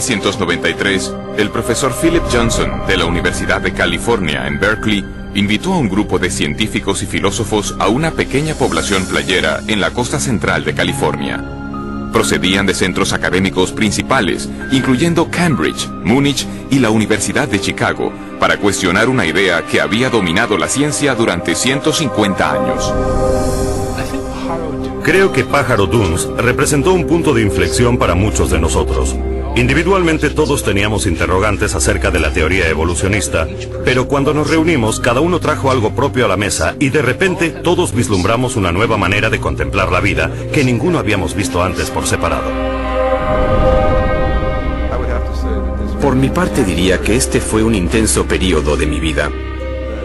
1993, el profesor Philip Johnson de la Universidad de California en Berkeley invitó a un grupo de científicos y filósofos a una pequeña población playera en la costa central de California. Procedían de centros académicos principales, incluyendo Cambridge, Múnich y la Universidad de Chicago, para cuestionar una idea que había dominado la ciencia durante 150 años. Creo que Pájaro Dunes representó un punto de inflexión para muchos de nosotros. Individualmente todos teníamos interrogantes acerca de la teoría evolucionista, pero cuando nos reunimos cada uno trajo algo propio a la mesa y de repente todos vislumbramos una nueva manera de contemplar la vida que ninguno habíamos visto antes por separado. Por mi parte diría que este fue un intenso periodo de mi vida.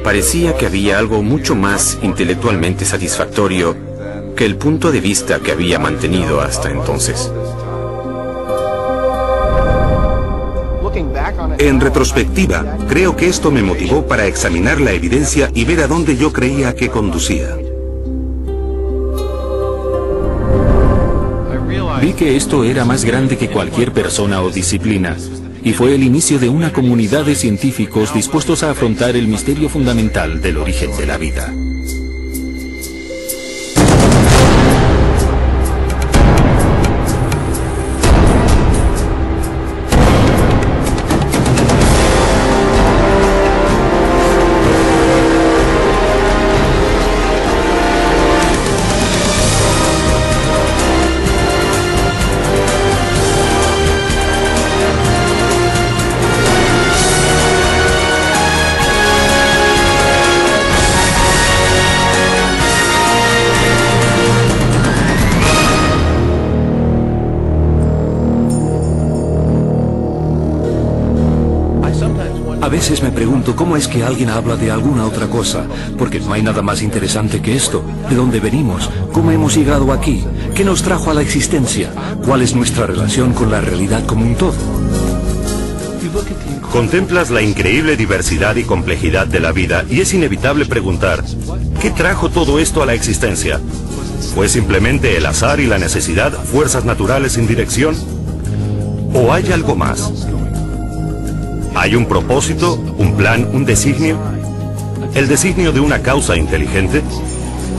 Parecía que había algo mucho más intelectualmente satisfactorio que el punto de vista que había mantenido hasta entonces. En retrospectiva, creo que esto me motivó para examinar la evidencia y ver a dónde yo creía que conducía. Vi que esto era más grande que cualquier persona o disciplina, y fue el inicio de una comunidad de científicos dispuestos a afrontar el misterio fundamental del origen de la vida. A veces me pregunto cómo es que alguien habla de alguna otra cosa, porque no hay nada más interesante que esto. ¿De dónde venimos? ¿Cómo hemos llegado aquí? ¿Qué nos trajo a la existencia? ¿Cuál es nuestra relación con la realidad como un todo? Contemplas la increíble diversidad y complejidad de la vida y es inevitable preguntar, ¿qué trajo todo esto a la existencia? ¿Fue simplemente el azar y la necesidad, fuerzas naturales sin dirección? ¿O hay algo más? ¿Hay un propósito, un plan, un designio? ¿El designio de una causa inteligente?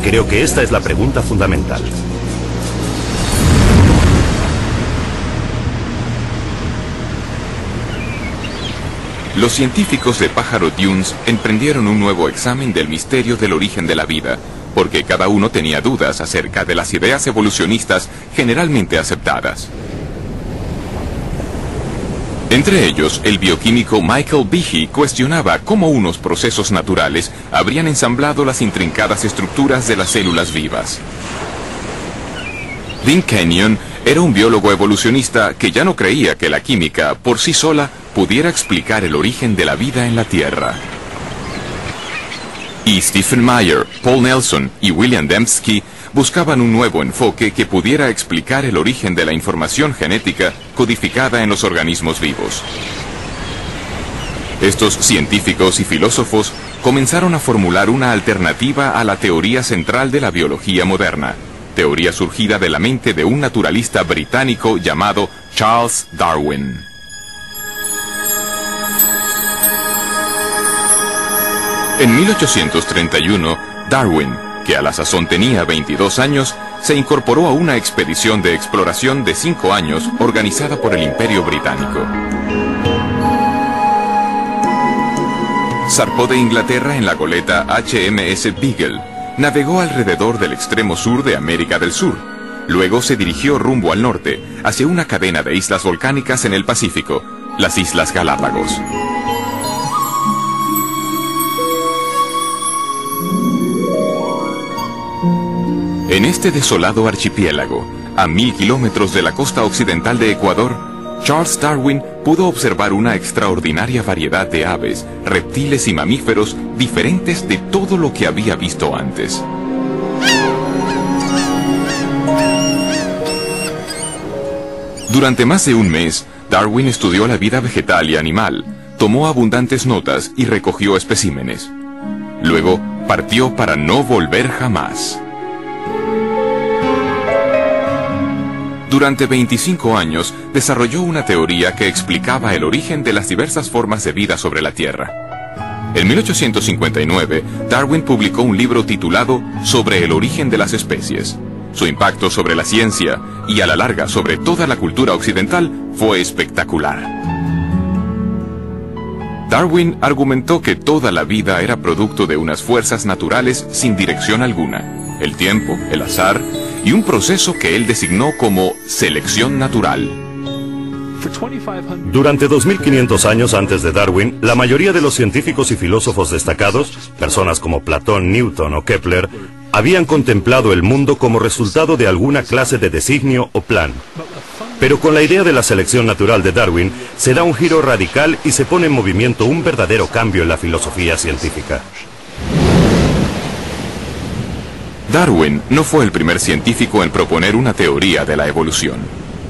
Creo que esta es la pregunta fundamental. Los científicos de Pájaro Dunes emprendieron un nuevo examen del misterio del origen de la vida, porque cada uno tenía dudas acerca de las ideas evolucionistas generalmente aceptadas. Entre ellos, el bioquímico Michael Behe cuestionaba cómo unos procesos naturales habrían ensamblado las intrincadas estructuras de las células vivas. Dean Kenyon era un biólogo evolucionista que ya no creía que la química, por sí sola, pudiera explicar el origen de la vida en la Tierra. Y Stephen Meyer, Paul Nelson y William Dembski buscaban un nuevo enfoque que pudiera explicar el origen de la información genética codificada en los organismos vivos. Estos científicos y filósofos comenzaron a formular una alternativa a la teoría central de la biología moderna, teoría surgida de la mente de un naturalista británico llamado Charles Darwin. En 1831, Darwin, que a la sazón tenía 22 años, se incorporó a una expedición de exploración de 5 años organizada por el Imperio Británico. Zarpó de Inglaterra en la goleta HMS Beagle, navegó alrededor del extremo sur de América del Sur, luego se dirigió rumbo al norte, hacia una cadena de islas volcánicas en el Pacífico, las Islas Galápagos. En este desolado archipiélago, a 1000 kilómetros de la costa occidental de Ecuador, Charles Darwin pudo observar una extraordinaria variedad de aves, reptiles y mamíferos diferentes de todo lo que había visto antes. Durante más de un mes, Darwin estudió la vida vegetal y animal, tomó abundantes notas y recogió especímenes. Luego, partió para no volver jamás. Durante 25 años desarrolló una teoría que explicaba el origen de las diversas formas de vida sobre la Tierra. En 1859, Darwin publicó un libro titulado Sobre el origen de las especies. Su impacto sobre la ciencia y a la larga sobre toda la cultura occidental fue espectacular. Darwin argumentó que toda la vida era producto de unas fuerzas naturales sin dirección alguna, el tiempo, el azar y un proceso que él designó como selección natural. Durante 2500 años antes de Darwin, la mayoría de los científicos y filósofos destacados, personas como Platón, Newton o Kepler, habían contemplado el mundo como resultado de alguna clase de designio o plan. Pero con la idea de la selección natural de Darwin, se da un giro radical y se pone en movimiento un verdadero cambio en la filosofía científica. Darwin no fue el primer científico en proponer una teoría de la evolución,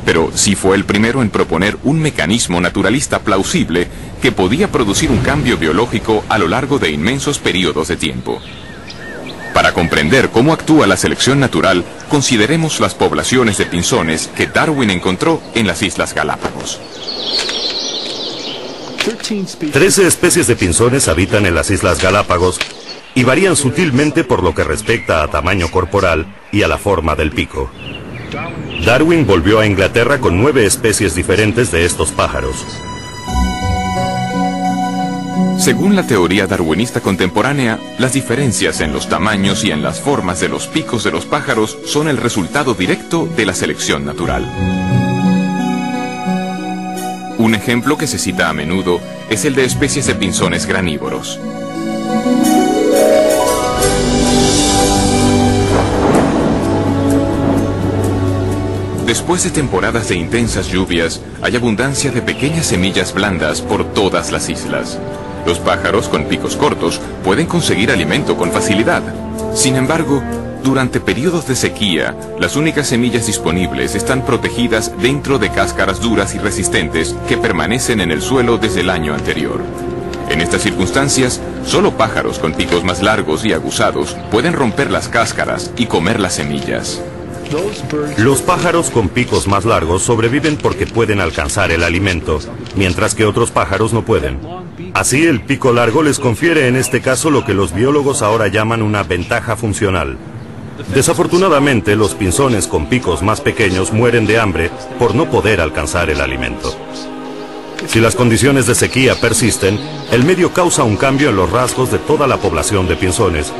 pero sí fue el primero en proponer un mecanismo naturalista plausible que podía producir un cambio biológico a lo largo de inmensos periodos de tiempo. Para comprender cómo actúa la selección natural, consideremos las poblaciones de pinzones que Darwin encontró en las Islas Galápagos. 13 especies de pinzones habitan en las Islas Galápagos y varían sutilmente por lo que respecta a tamaño corporal y a la forma del pico. Darwin volvió a Inglaterra con 9 especies diferentes de estos pájaros. Según la teoría darwinista contemporánea, las diferencias en los tamaños y en las formas de los picos de los pájaros son el resultado directo de la selección natural. Un ejemplo que se cita a menudo es el de especies de pinzones granívoros. Después de temporadas de intensas lluvias, hay abundancia de pequeñas semillas blandas por todas las islas. Los pájaros con picos cortos pueden conseguir alimento con facilidad. Sin embargo, durante periodos de sequía, las únicas semillas disponibles están protegidas dentro de cáscaras duras y resistentes que permanecen en el suelo desde el año anterior. En estas circunstancias, solo pájaros con picos más largos y aguzados pueden romper las cáscaras y comer las semillas. Los pájaros con picos más largos sobreviven porque pueden alcanzar el alimento, mientras que otros pájaros no pueden. Así, el pico largo les confiere en este caso lo que los biólogos ahora llaman una ventaja funcional. Desafortunadamente, los pinzones con picos más pequeños mueren de hambre por no poder alcanzar el alimento. Si las condiciones de sequía persisten, el medio causa un cambio en los rasgos de toda la población de pinzones.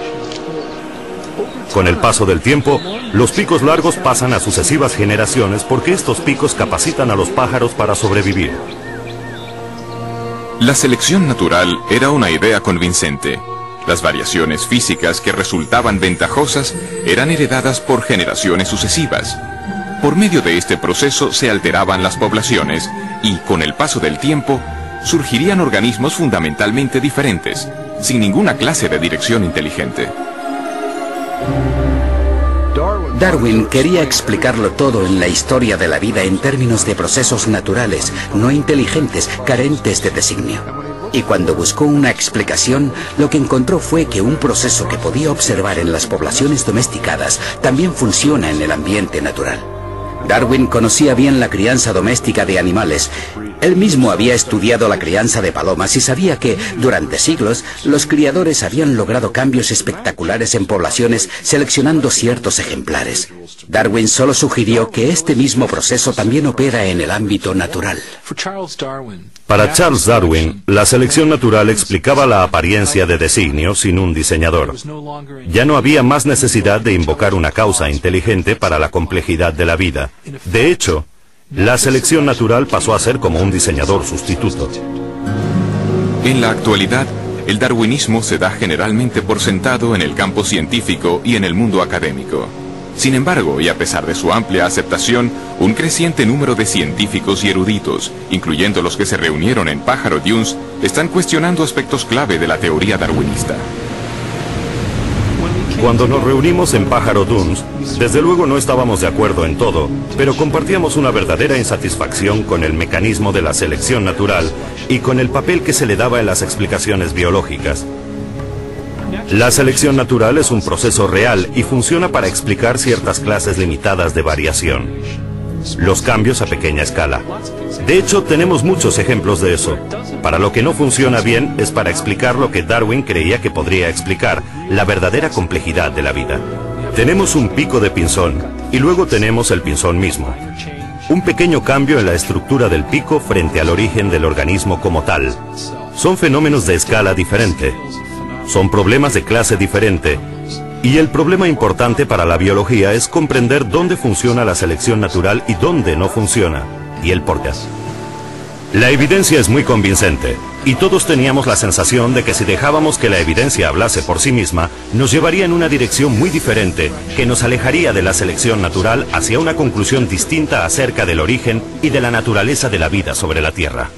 Con el paso del tiempo, los picos largos pasan a sucesivas generaciones porque estos picos capacitan a los pájaros para sobrevivir. La selección natural era una idea convincente. Las variaciones físicas que resultaban ventajosas eran heredadas por generaciones sucesivas. Por medio de este proceso se alteraban las poblaciones y, con el paso del tiempo, surgirían organismos fundamentalmente diferentes, sin ninguna clase de dirección inteligente. Darwin quería explicarlo todo en la historia de la vida en términos de procesos naturales, no inteligentes, carentes de designio. Y cuando buscó una explicación, lo que encontró fue que un proceso que podía observar en las poblaciones domesticadas también funciona en el ambiente natural. Darwin conocía bien la crianza doméstica de animales. Él mismo había estudiado la crianza de palomas y sabía que, durante siglos, los criadores habían logrado cambios espectaculares en poblaciones seleccionando ciertos ejemplares. Darwin solo sugirió que este mismo proceso también opera en el ámbito natural. Para Charles Darwin, la selección natural explicaba la apariencia de designio sin un diseñador. Ya no había más necesidad de invocar una causa inteligente para la complejidad de la vida. De hecho, la selección natural pasó a ser como un diseñador sustituto. En la actualidad, el darwinismo se da generalmente por sentado en el campo científico y en el mundo académico. Sin embargo, y a pesar de su amplia aceptación, un creciente número de científicos y eruditos, incluyendo los que se reunieron en Pájaro Dunes, están cuestionando aspectos clave de la teoría darwinista. Cuando nos reunimos en Pájaro Dunes, desde luego no estábamos de acuerdo en todo, pero compartíamos una verdadera insatisfacción con el mecanismo de la selección natural y con el papel que se le daba en las explicaciones biológicas. La selección natural es un proceso real y funciona para explicar ciertas clases limitadas de variación. los cambios a pequeña escala. De hecho, tenemos muchos ejemplos de eso. Para lo que no funciona bien es para explicar lo que Darwin creía que podría explicar, la verdadera complejidad de la vida. Tenemos un pico de pinzón y luego tenemos el pinzón mismo. Un pequeño cambio en la estructura del pico frente al origen del organismo como tal. Son fenómenos de escala diferente. Son problemas de clase diferente. Y el problema importante para la biología es comprender dónde funciona la selección natural y dónde no funciona, y el por qué. La evidencia es muy convincente, y todos teníamos la sensación de que si dejábamos que la evidencia hablase por sí misma, nos llevaría en una dirección muy diferente, que nos alejaría de la selección natural hacia una conclusión distinta acerca del origen y de la naturaleza de la vida sobre la Tierra.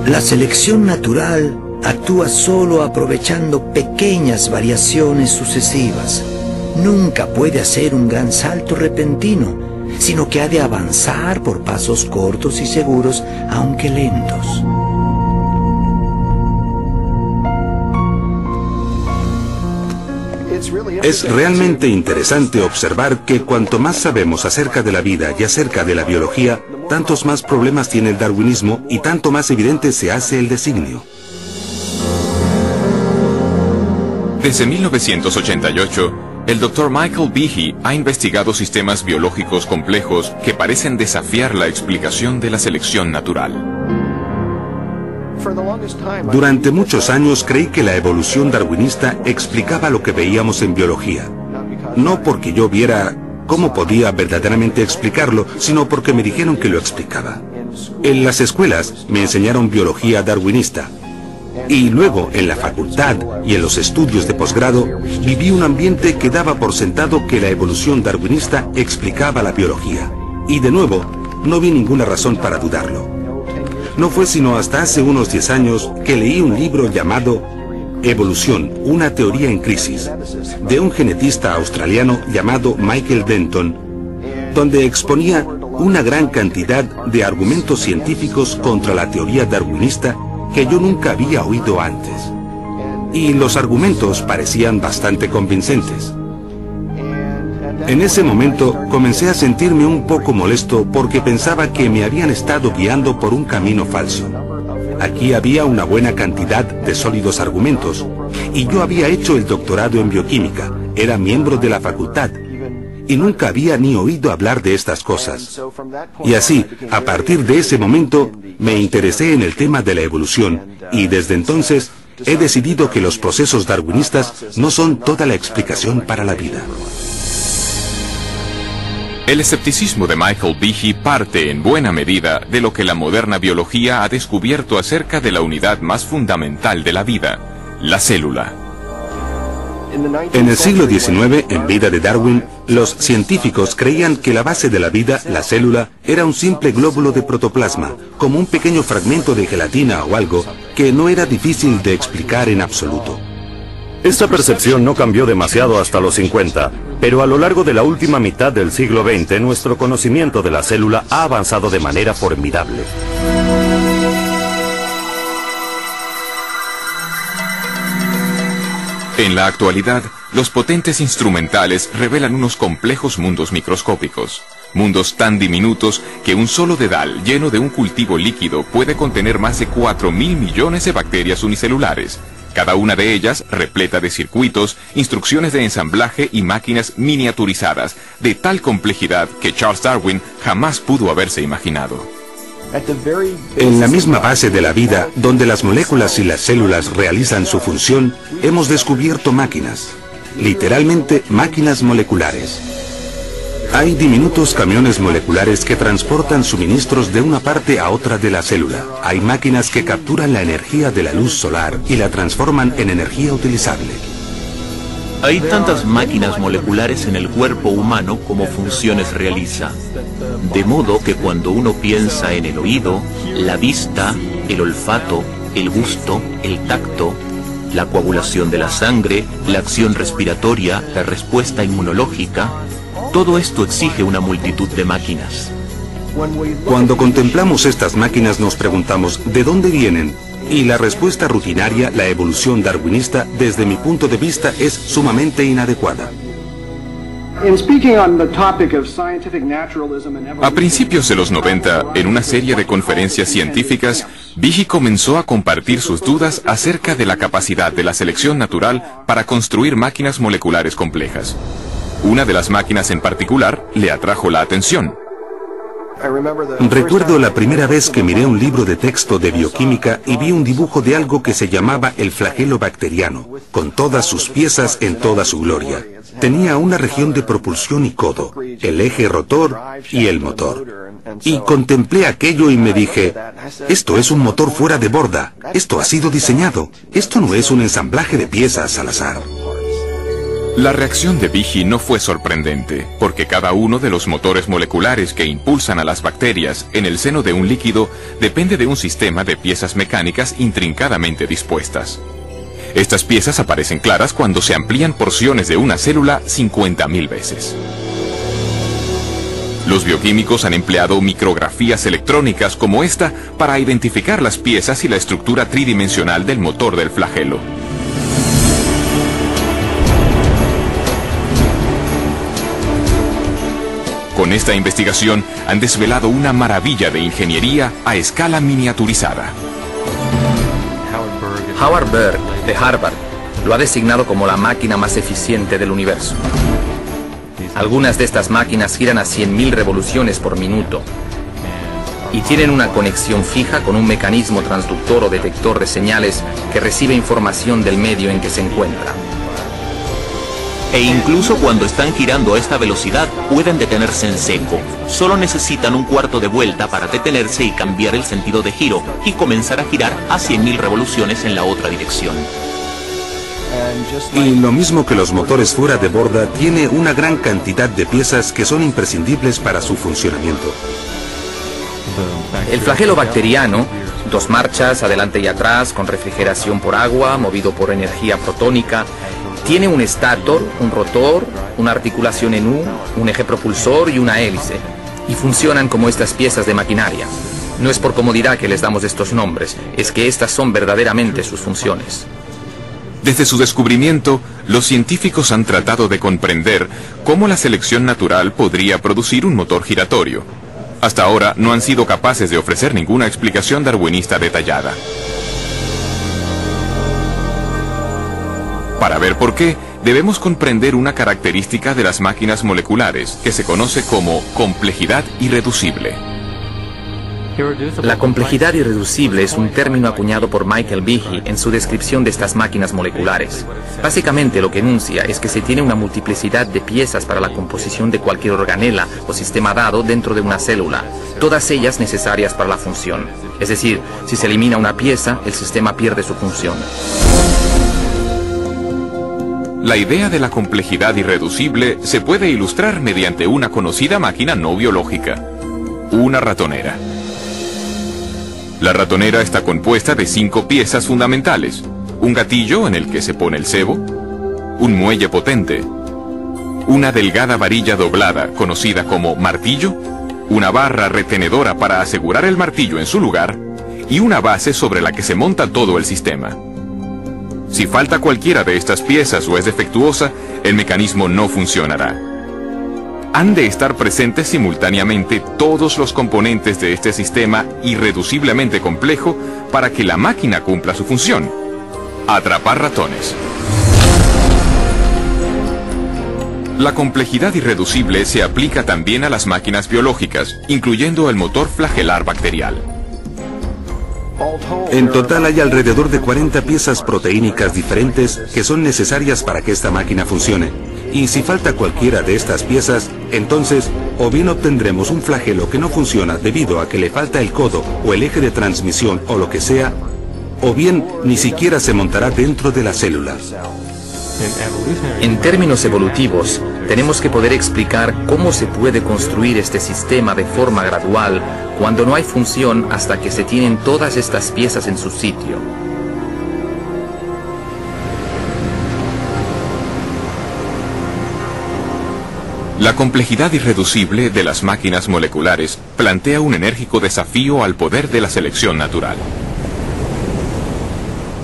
La selección natural actúa solo aprovechando pequeñas variaciones sucesivas. Nunca puede hacer un gran salto repentino, sino que ha de avanzar por pasos cortos y seguros, aunque lentos. Es realmente interesante observar que cuanto más sabemos acerca de la vida y acerca de la biología, tantos más problemas tiene el darwinismo y tanto más evidente se hace el designio. Desde 1988, el Dr. Michael Behe ha investigado sistemas biológicos complejos que parecen desafiar la explicación de la selección natural. Durante muchos años creí que la evolución darwinista explicaba lo que veíamos en biología. No porque yo viera cómo podía verdaderamente explicarlo, sino porque me dijeron que lo explicaba. En las escuelas me enseñaron biología darwinista. Y luego, en la facultad y en los estudios de posgrado, viví un ambiente que daba por sentado que la evolución darwinista explicaba la biología. Y de nuevo, no vi ninguna razón para dudarlo. No fue sino hasta hace unos 10 años que leí un libro llamado Evolución, una teoría en crisis, de un genetista australiano llamado Michael Denton, donde exponía una gran cantidad de argumentos científicos contra la teoría darwinista que yo nunca había oído antes. Y los argumentos parecían bastante convincentes. En ese momento comencé a sentirme un poco molesto porque pensaba que me habían estado guiando por un camino falso. Aquí había una buena cantidad de sólidos argumentos, y yo había hecho el doctorado en bioquímica, era miembro de la facultad, y nunca había ni oído hablar de estas cosas. Y así, a partir de ese momento, me interesé en el tema de la evolución, y desde entonces he decidido que los procesos darwinistas no son toda la explicación para la vida. El escepticismo de Michael Behe parte en buena medida de lo que la moderna biología ha descubierto acerca de la unidad más fundamental de la vida, la célula. En el siglo XIX, en vida de Darwin, los científicos creían que la base de la vida, la célula, era un simple glóbulo de protoplasma, como un pequeño fragmento de gelatina o algo que no era difícil de explicar en absoluto. Esta percepción no cambió demasiado hasta los 50, pero a lo largo de la última mitad del siglo XX, nuestro conocimiento de la célula ha avanzado de manera formidable. En la actualidad, los potentes instrumentales revelan unos complejos mundos microscópicos. Mundos tan diminutos que un solo dedal lleno de un cultivo líquido puede contener más de 4.000 millones de bacterias unicelulares. Cada una de ellas repleta de circuitos, instrucciones de ensamblaje y máquinas miniaturizadas, de tal complejidad que Charles Darwin jamás pudo haberse imaginado. En la misma base de la vida, donde las moléculas y las células realizan su función, hemos descubierto máquinas, literalmente máquinas moleculares. Hay diminutos camiones moleculares que transportan suministros de una parte a otra de la célula. Hay máquinas que capturan la energía de la luz solar y la transforman en energía utilizable. Hay tantas máquinas moleculares en el cuerpo humano como funciones realiza. De modo que cuando uno piensa en el oído, la vista, el olfato, el gusto, el tacto, la coagulación de la sangre, la acción respiratoria, la respuesta inmunológica, todo esto exige una multitud de máquinas. Cuando contemplamos estas máquinas nos preguntamos, ¿de dónde vienen? Y la respuesta rutinaria, la evolución darwinista, desde mi punto de vista, es sumamente inadecuada. A principios de los 90, en una serie de conferencias científicas, Behe comenzó a compartir sus dudas acerca de la capacidad de la selección natural para construir máquinas moleculares complejas. Una de las máquinas en particular le atrajo la atención. Recuerdo la primera vez que miré un libro de texto de bioquímica y vi un dibujo de algo que se llamaba el flagelo bacteriano, con todas sus piezas en toda su gloria. Tenía una región de propulsión y codo, el eje rotor y el motor. Y contemplé aquello y me dije, esto es un motor fuera de borda, esto ha sido diseñado, esto no es un ensamblaje de piezas al azar. La reacción de Behe no fue sorprendente, porque cada uno de los motores moleculares que impulsan a las bacterias en el seno de un líquido depende de un sistema de piezas mecánicas intrincadamente dispuestas. Estas piezas aparecen claras cuando se amplían porciones de una célula 50.000 veces. Los bioquímicos han empleado micrografías electrónicas como esta para identificar las piezas y la estructura tridimensional del motor del flagelo. Con esta investigación han desvelado una maravilla de ingeniería a escala miniaturizada. Howard Berg, de Harvard, lo ha designado como la máquina más eficiente del universo. Algunas de estas máquinas giran a 100.000 revoluciones por minuto y tienen una conexión fija con un mecanismo transductor o detector de señales que recibe información del medio en que se encuentra. E incluso cuando están girando a esta velocidad, pueden detenerse en seco. Solo necesitan un cuarto de vuelta para detenerse y cambiar el sentido de giro y comenzar a girar a 100.000 revoluciones en la otra dirección. Y lo mismo que los motores fuera de borda, tiene una gran cantidad de piezas que son imprescindibles para su funcionamiento. El flagelo bacteriano, 2 marchas, adelante y atrás, con refrigeración por agua, movido por energía protónica, tiene un estator, un rotor, una articulación en U, un eje propulsor y una hélice, y funcionan como estas piezas de maquinaria. No es por comodidad que les damos estos nombres, es que estas son verdaderamente sus funciones. Desde su descubrimiento, los científicos han tratado de comprender cómo la selección natural podría producir un motor giratorio. Hasta ahora no han sido capaces de ofrecer ninguna explicación darwinista detallada. Para ver por qué, debemos comprender una característica de las máquinas moleculares que se conoce como complejidad irreducible. La complejidad irreducible es un término acuñado por Michael Behe en su descripción de estas máquinas moleculares. Básicamente lo que enuncia es que se tiene una multiplicidad de piezas para la composición de cualquier organela o sistema dado dentro de una célula, todas ellas necesarias para la función. Es decir, si se elimina una pieza, el sistema pierde su función. La idea de la complejidad irreducible se puede ilustrar mediante una conocida máquina no biológica, una ratonera. La ratonera está compuesta de 5 piezas fundamentales: un gatillo en el que se pone el cebo, un muelle potente, una delgada varilla doblada conocida como martillo, una barra retenedora para asegurar el martillo en su lugar y una base sobre la que se monta todo el sistema. Si falta cualquiera de estas piezas o es defectuosa, el mecanismo no funcionará. Han de estar presentes simultáneamente todos los componentes de este sistema irreduciblemente complejo para que la máquina cumpla su función: atrapar ratones. La complejidad irreducible se aplica también a las máquinas biológicas, incluyendo el motor flagelar bacterial. En total hay alrededor de 40 piezas proteínicas diferentes que son necesarias para que esta máquina funcione. Y si falta cualquiera de estas piezas, entonces o bien obtendremos un flagelo que no funciona debido a que le falta el codo o el eje de transmisión o lo que sea, o bien ni siquiera se montará dentro de la célula. En términos evolutivos, tenemos que poder explicar cómo se puede construir este sistema de forma gradual cuando no hay función hasta que se tienen todas estas piezas en su sitio. La complejidad irreducible de las máquinas moleculares plantea un enérgico desafío al poder de la selección natural.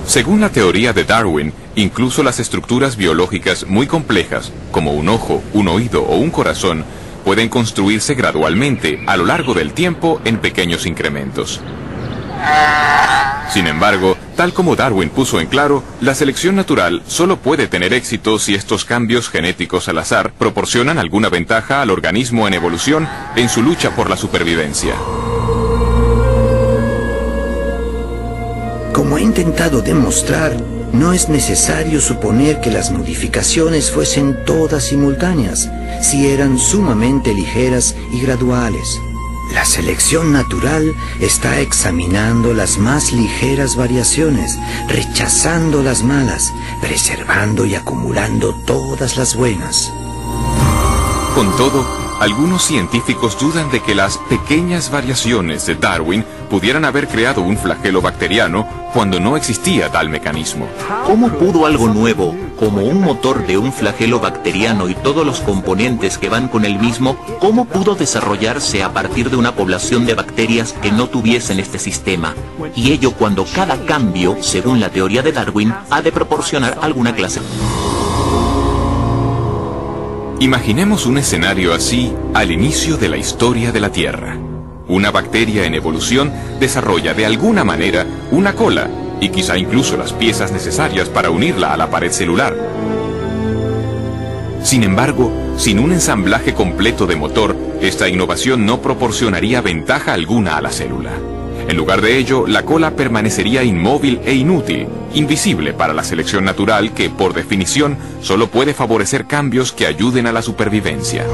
Según la teoría de Darwin, incluso las estructuras biológicas muy complejas, como un ojo, un oído o un corazón, pueden construirse gradualmente a lo largo del tiempo en pequeños incrementos. Sin embargo, tal como Darwin puso en claro, la selección natural solo puede tener éxito si estos cambios genéticos al azar proporcionan alguna ventaja al organismo en evolución en su lucha por la supervivencia. Como he intentado demostrar, no es necesario suponer que las modificaciones fuesen todas simultáneas, si eran sumamente ligeras y graduales. La selección natural está examinando las más ligeras variaciones, rechazando las malas, preservando y acumulando todas las buenas. Con todo, algunos científicos dudan de que las pequeñas variaciones de Darwin pudieran haber creado un flagelo bacteriano cuando no existía tal mecanismo. ¿Cómo pudo algo nuevo, como un motor de un flagelo bacteriano y todos los componentes que van con el mismo, cómo pudo desarrollarse a partir de una población de bacterias que no tuviesen este sistema? Y ello cuando cada cambio, según la teoría de Darwin, ha de proporcionar alguna clase. Imaginemos un escenario así al inicio de la historia de la Tierra. Una bacteria en evolución desarrolla de alguna manera una cola y quizá incluso las piezas necesarias para unirla a la pared celular. Sin embargo, sin un ensamblaje completo de motor, esta innovación no proporcionaría ventaja alguna a la célula. En lugar de ello, la cola permanecería inmóvil e inútil, invisible para la selección natural que, por definición, solo puede favorecer cambios que ayuden a la supervivencia.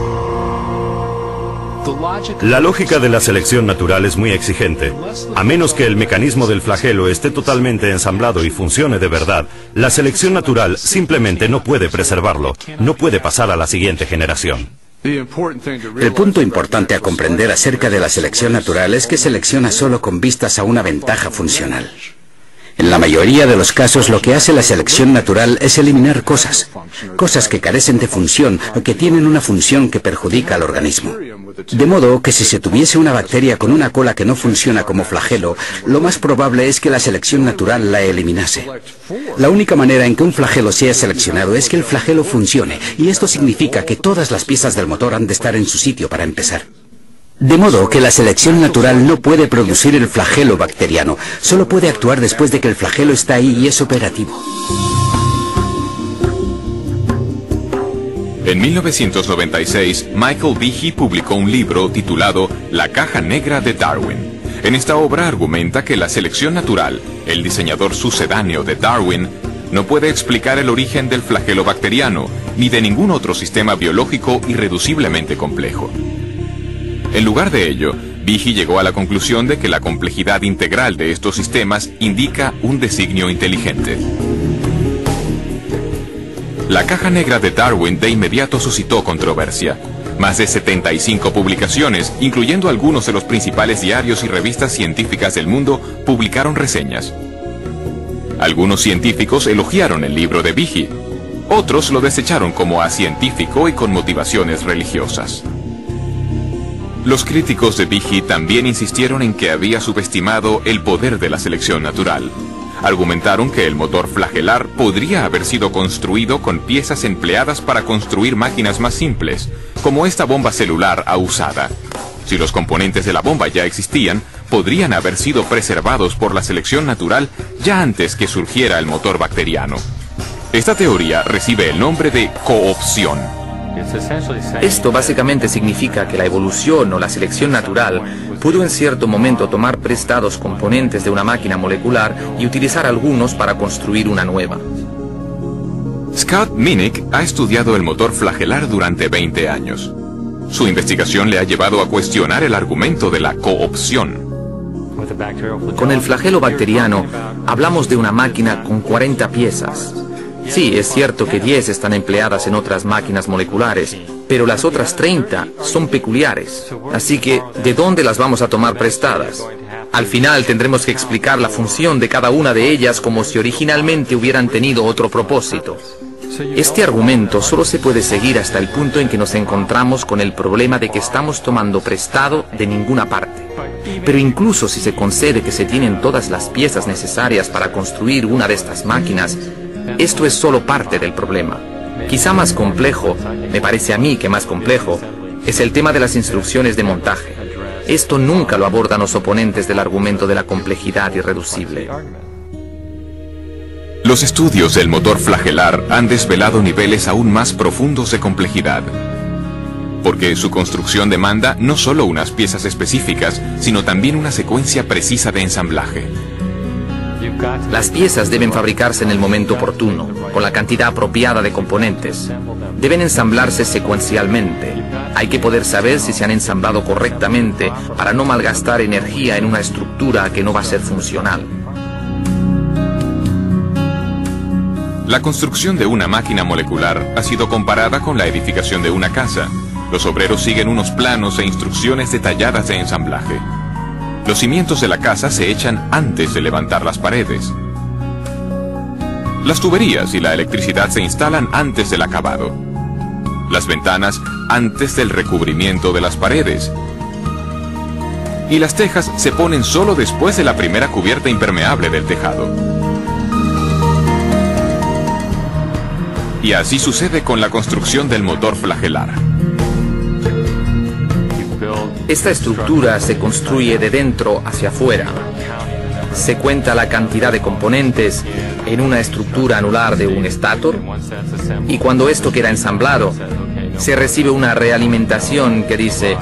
La lógica de la selección natural es muy exigente. A menos que el mecanismo del flagelo esté totalmente ensamblado y funcione de verdad, la selección natural simplemente no puede preservarlo, no puede pasar a la siguiente generación. El punto importante a comprender acerca de la selección natural es que selecciona solo con vistas a una ventaja funcional. En la mayoría de los casos lo que hace la selección natural es eliminar cosas que carecen de función o que tienen una función que perjudica al organismo. De modo que si se tuviese una bacteria con una cola que no funciona como flagelo, lo más probable es que la selección natural la eliminase. La única manera en que un flagelo sea seleccionado es que el flagelo funcione, y esto significa que todas las piezas del motor han de estar en su sitio para empezar. De modo que la selección natural no puede producir el flagelo bacteriano, solo puede actuar después de que el flagelo está ahí y es operativo. En 1996, Michael Behe publicó un libro titulado La caja negra de Darwin. En esta obra argumenta que la selección natural, el diseñador sucedáneo de Darwin, no puede explicar el origen del flagelo bacteriano, ni de ningún otro sistema biológico irreduciblemente complejo. En lugar de ello, Behe llegó a la conclusión de que la complejidad integral de estos sistemas indica un designio inteligente. La caja negra de Darwin de inmediato suscitó controversia. Más de 75 publicaciones, incluyendo algunos de los principales diarios y revistas científicas del mundo, publicaron reseñas. Algunos científicos elogiaron el libro de Behe, otros lo desecharon como acientífico y con motivaciones religiosas. Los críticos de Behe también insistieron en que había subestimado el poder de la selección natural. Argumentaron que el motor flagelar podría haber sido construido con piezas empleadas para construir máquinas más simples, como esta bomba celular usada. Si los componentes de la bomba ya existían, podrían haber sido preservados por la selección natural ya antes que surgiera el motor bacteriano. Esta teoría recibe el nombre de coopción. Esto básicamente significa que la evolución o la selección natural pudo en cierto momento tomar prestados componentes de una máquina molecular y utilizar algunos para construir una nueva. Scott Minnick ha estudiado el motor flagelar durante 20 años. Su investigación le ha llevado a cuestionar el argumento de la coopción. Con el flagelo bacteriano, hablamos de una máquina con 40 piezas. Sí, es cierto que 10 están empleadas en otras máquinas moleculares, pero las otras 30 son peculiares. Así que, ¿de dónde las vamos a tomar prestadas? Al final tendremos que explicar la función de cada una de ellas como si originalmente hubieran tenido otro propósito. Este argumento solo se puede seguir hasta el punto en que nos encontramos con el problema de que estamos tomando prestado de ninguna parte. Pero incluso si se concede que se tienen todas las piezas necesarias para construir una de estas máquinas, esto es solo parte del problema. Quizá más complejo, me parece a mí que más complejo, es el tema de las instrucciones de montaje. Esto nunca lo abordan los oponentes del argumento de la complejidad irreducible. Los estudios del motor flagelar han desvelado niveles aún más profundos de complejidad, porque su construcción demanda no solo unas piezas específicas, sino también una secuencia precisa de ensamblaje. Las piezas deben fabricarse en el momento oportuno, con la cantidad apropiada de componentes. Deben ensamblarse secuencialmente. Hay que poder saber si se han ensamblado correctamente para no malgastar energía en una estructura que no va a ser funcional. La construcción de una máquina molecular ha sido comparada con la edificación de una casa. Los obreros siguen unos planos e instrucciones detalladas de ensamblaje. Los cimientos de la casa se echan antes de levantar las paredes. Las tuberías y la electricidad se instalan antes del acabado. Las ventanas antes del recubrimiento de las paredes. Y las tejas se ponen solo después de la primera cubierta impermeable del tejado. Y así sucede con la construcción del motor flagelar. Esta estructura se construye de dentro hacia afuera. Se cuenta la cantidad de componentes en una estructura anular de un estator, y cuando esto queda ensamblado, se recibe una realimentación que dice,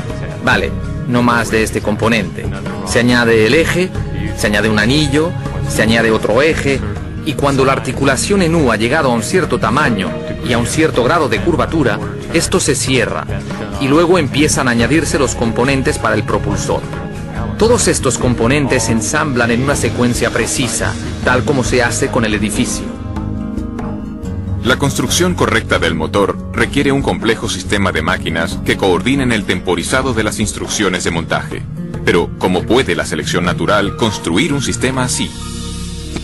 vale, no más de este componente. Se añade el eje, se añade un anillo, se añade otro eje, y cuando la articulación en U ha llegado a un cierto tamaño y a un cierto grado de curvatura, esto se cierra, y luego empiezan a añadirse los componentes para el propulsor. Todos estos componentes se ensamblan en una secuencia precisa, tal como se hace con el edificio. La construcción correcta del motor requiere un complejo sistema de máquinas que coordinen el temporizado de las instrucciones de montaje. Pero, ¿cómo puede la selección natural construir un sistema así?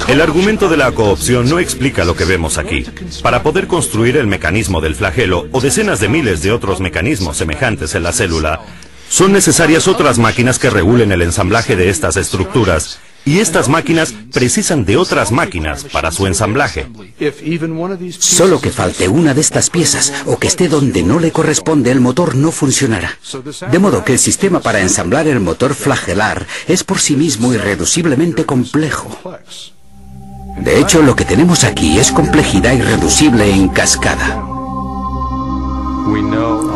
El argumento de la coopción no explica lo que vemos aquí. Para poder construir el mecanismo del flagelo o decenas de miles de otros mecanismos semejantes en la célula, son necesarias otras máquinas que regulen el ensamblaje de estas estructuras, y estas máquinas precisan de otras máquinas para su ensamblaje. Solo que falte una de estas piezas o que esté donde no le corresponde, el motor no funcionará. De modo que el sistema para ensamblar el motor flagelar es por sí mismo irreduciblemente complejo. De hecho, lo que tenemos aquí es complejidad irreducible en cascada.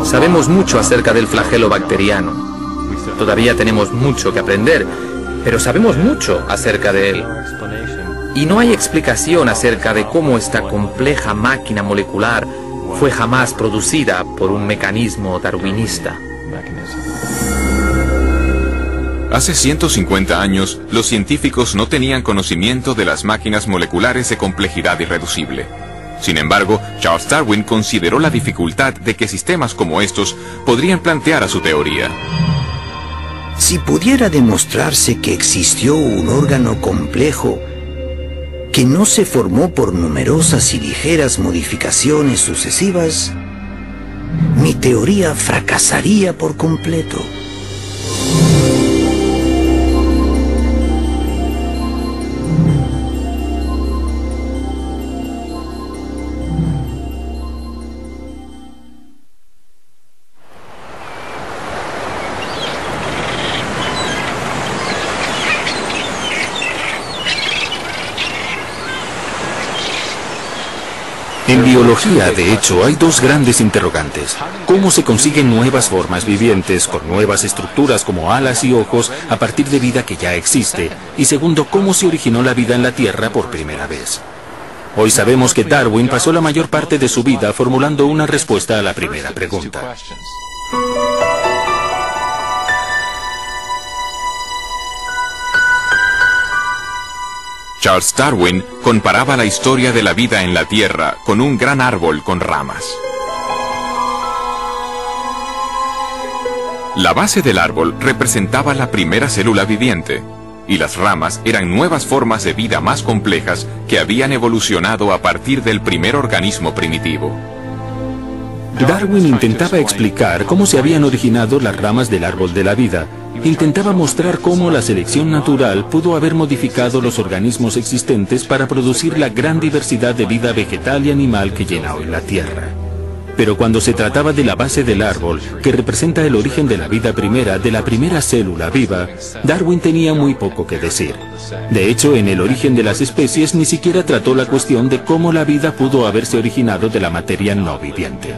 Sabemos mucho acerca del flagelo bacteriano. Todavía tenemos mucho que aprender, pero sabemos mucho acerca de él. Y no hay explicación acerca de cómo esta compleja máquina molecular fue jamás producida por un mecanismo darwinista. Hace 150 años, los científicos no tenían conocimiento de las máquinas moleculares de complejidad irreducible. Sin embargo, Charles Darwin consideró la dificultad de que sistemas como estos podrían plantear a su teoría. Si pudiera demostrarse que existió un órgano complejo que no se formó por numerosas y ligeras modificaciones sucesivas, mi teoría fracasaría por completo. En biología, de hecho, hay dos grandes interrogantes. ¿Cómo se consiguen nuevas formas vivientes con nuevas estructuras como alas y ojos a partir de vida que ya existe? Y segundo, ¿cómo se originó la vida en la Tierra por primera vez? Hoy sabemos que Darwin pasó la mayor parte de su vida formulando una respuesta a la primera pregunta. Charles Darwin comparaba la historia de la vida en la Tierra con un gran árbol con ramas. La base del árbol representaba la primera célula viviente. y las ramas eran nuevas formas de vida más complejas que habían evolucionado a partir del primer organismo primitivo. Darwin intentaba explicar cómo se habían originado las ramas del árbol de la vida. Intentaba mostrar cómo la selección natural pudo haber modificado los organismos existentes para producir la gran diversidad de vida vegetal y animal que llena hoy la Tierra. Pero cuando se trataba de la base del árbol, que representa el origen de la vida primera, de la primera célula viva, Darwin tenía muy poco que decir. De hecho, en el origen de las especies ni siquiera trató la cuestión de cómo la vida pudo haberse originado de la materia no viviente.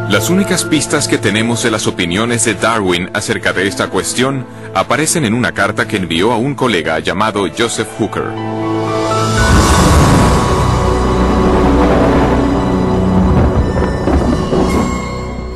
Las únicas pistas que tenemos de las opiniones de Darwin acerca de esta cuestión aparecen en una carta que envió a un colega llamado Joseph Hooker.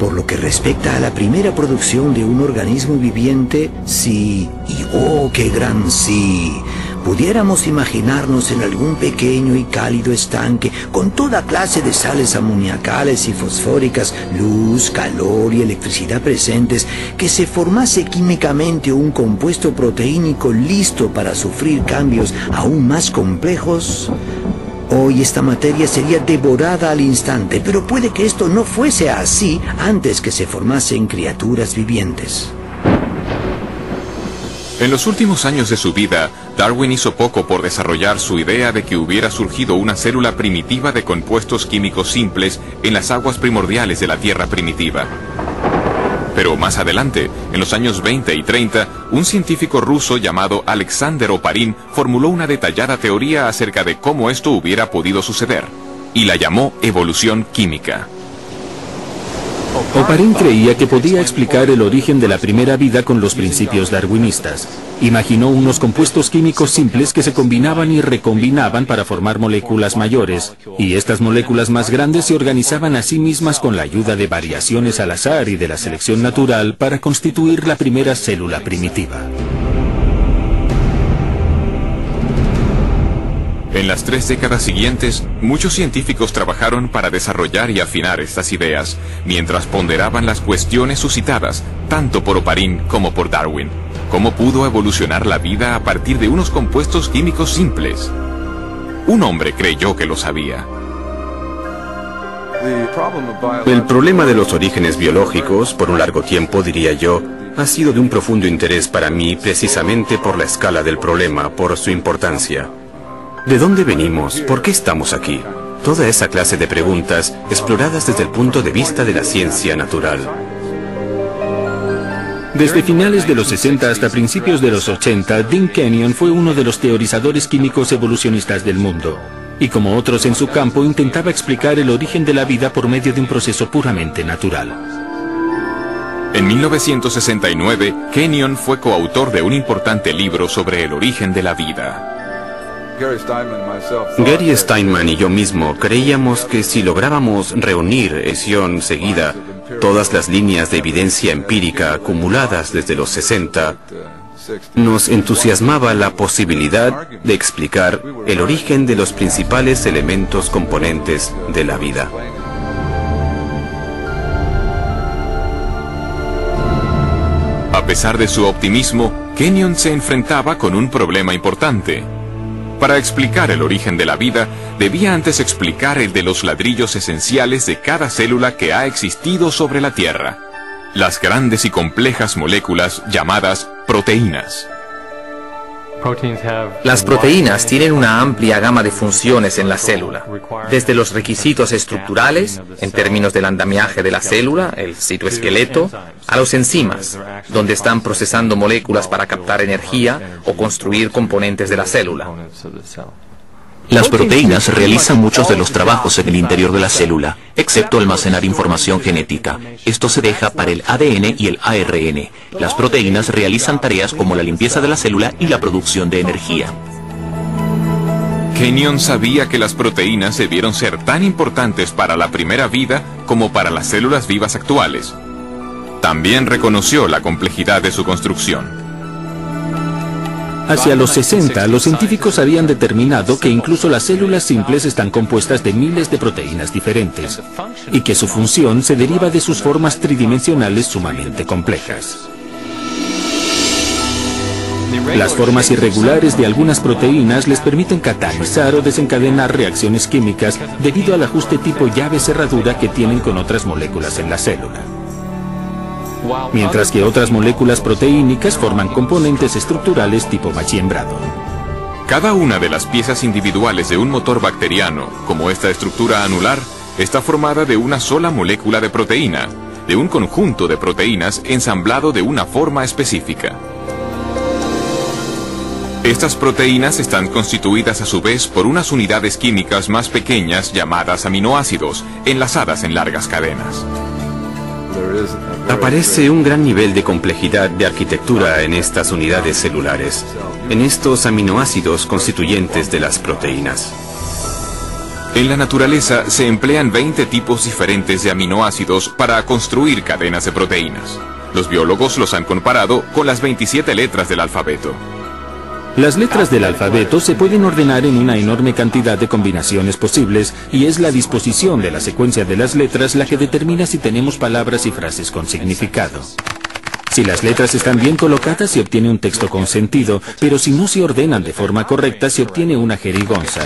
Por lo que respecta a la primera producción de un organismo viviente, sí, y oh, qué gran sí, pudiéramos imaginarnos en algún pequeño y cálido estanque con toda clase de sales amoniacales y fosfóricas, luz, calor y electricidad presentes, que se formase químicamente un compuesto proteínico listo para sufrir cambios aún más complejos. Hoy esta materia sería devorada al instante, pero puede que esto no fuese así antes que se formasen criaturas vivientes. En los últimos años de su vida, Darwin hizo poco por desarrollar su idea de que hubiera surgido una célula primitiva de compuestos químicos simples en las aguas primordiales de la Tierra primitiva. Pero más adelante, en los años 20 y 30, un científico ruso llamado Alexander Oparin formuló una detallada teoría acerca de cómo esto hubiera podido suceder, y la llamó evolución química. Oparin creía que podía explicar el origen de la primera vida con los principios darwinistas. Imaginó unos compuestos químicos simples que se combinaban y recombinaban para formar moléculas mayores, y estas moléculas más grandes se organizaban a sí mismas con la ayuda de variaciones al azar y de la selección natural para constituir la primera célula primitiva. En las 3 décadas siguientes, muchos científicos trabajaron para desarrollar y afinar estas ideas, mientras ponderaban las cuestiones suscitadas, tanto por Oparin como por Darwin. ¿Cómo pudo evolucionar la vida a partir de unos compuestos químicos simples? Un hombre creyó que lo sabía. El problema de los orígenes biológicos, por un largo tiempo, diría yo, ha sido de un profundo interés para mí precisamente por la escala del problema, por su importancia. ¿De dónde venimos? ¿Por qué estamos aquí? Toda esa clase de preguntas exploradas desde el punto de vista de la ciencia natural. Desde finales de los 60 hasta principios de los 80, Dean Kenyon fue uno de los teorizadores químicos evolucionistas del mundo. Y como otros en su campo, intentaba explicar el origen de la vida por medio de un proceso puramente natural. En 1969, Kenyon fue coautor de un importante libro sobre el origen de la vida. Gary Steinman y yo mismo creíamos que si lográbamos reunir edición seguida todas las líneas de evidencia empírica acumuladas desde los 60, nos entusiasmaba la posibilidad de explicar el origen de los principales elementos componentes de la vida. A pesar de su optimismo, Kenyon se enfrentaba con un problema importante. Para explicar el origen de la vida, debía antes explicar el de los ladrillos esenciales de cada célula que ha existido sobre la Tierra. Las grandes y complejas moléculas llamadas proteínas. Las proteínas tienen una amplia gama de funciones en la célula, desde los requisitos estructurales, en términos del andamiaje de la célula, el citoesqueleto, a los enzimas, donde están procesando moléculas para captar energía o construir componentes de la célula. Las proteínas realizan muchos de los trabajos en el interior de la célula, excepto almacenar información genética. Esto se deja para el ADN y el ARN. Las proteínas realizan tareas como la limpieza de la célula y la producción de energía. Kenyon sabía que las proteínas debieron ser tan importantes para la primera vida como para las células vivas actuales. También reconoció la complejidad de su construcción. Hacia los 60, los científicos habían determinado que incluso las células simples están compuestas de miles de proteínas diferentes, y que su función se deriva de sus formas tridimensionales sumamente complejas. Las formas irregulares de algunas proteínas les permiten catalizar o desencadenar reacciones químicas debido al ajuste tipo llave-cerradura que tienen con otras moléculas en la célula. Mientras que otras moléculas proteínicas forman componentes estructurales tipo machiembrado. Cada una de las piezas individuales de un motor bacteriano, como esta estructura anular, está formada de una sola molécula de proteína, de un conjunto de proteínas ensamblado de una forma específica. Estas proteínas están constituidas a su vez por unas unidades químicas más pequeñas llamadas aminoácidos, enlazadas en largas cadenas. Aparece un gran nivel de complejidad de arquitectura en estas unidades celulares, en estos aminoácidos constituyentes de las proteínas. En la naturaleza se emplean 20 tipos diferentes de aminoácidos para construir cadenas de proteínas. Los biólogos los han comparado con las 27 letras del alfabeto. Las letras del alfabeto se pueden ordenar en una enorme cantidad de combinaciones posibles y es la disposición de la secuencia de las letras la que determina si tenemos palabras y frases con significado. Si las letras están bien colocadas se obtiene un texto con sentido, pero si no se ordenan de forma correcta se obtiene una jerigonza.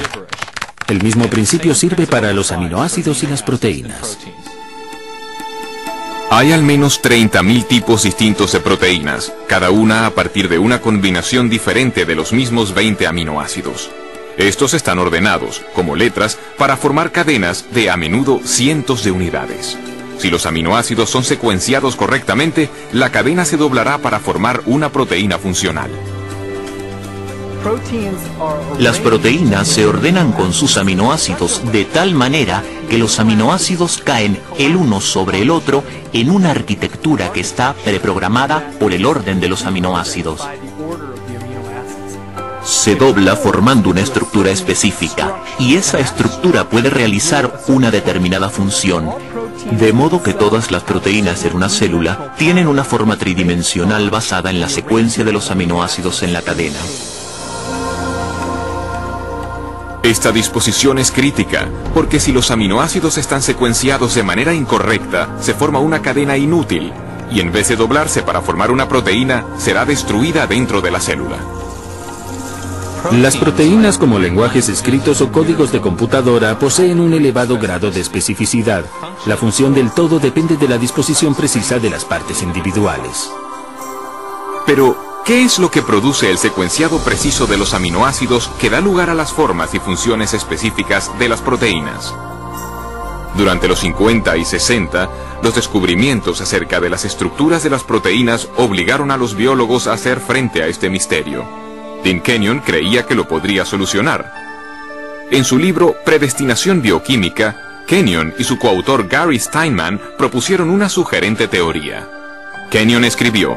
El mismo principio sirve para los aminoácidos y las proteínas. Hay al menos 30.000 tipos distintos de proteínas, cada una a partir de una combinación diferente de los mismos 20 aminoácidos. Estos están ordenados, como letras, para formar cadenas de a menudo cientos de unidades. Si los aminoácidos son secuenciados correctamente, la cadena se doblará para formar una proteína funcional. Las proteínas se ordenan con sus aminoácidos de tal manera que los aminoácidos caen el uno sobre el otro en una arquitectura que está preprogramada por el orden de los aminoácidos. Se dobla formando una estructura específica y esa estructura puede realizar una determinada función, de modo que todas las proteínas en una célula tienen una forma tridimensional basada en la secuencia de los aminoácidos en la cadena. Esta disposición es crítica, porque si los aminoácidos están secuenciados de manera incorrecta, se forma una cadena inútil, y en vez de doblarse para formar una proteína, será destruida dentro de la célula. Las proteínas como lenguajes escritos o códigos de computadora poseen un elevado grado de especificidad. La función del todo depende de la disposición precisa de las partes individuales. Pero, ¿qué es lo que produce el secuenciado preciso de los aminoácidos que da lugar a las formas y funciones específicas de las proteínas? Durante los 50 y 60, los descubrimientos acerca de las estructuras de las proteínas obligaron a los biólogos a hacer frente a este misterio. Dean Kenyon creía que lo podría solucionar. En su libro Predestinación bioquímica, Kenyon y su coautor Gary Steinman propusieron una sugerente teoría. Kenyon escribió: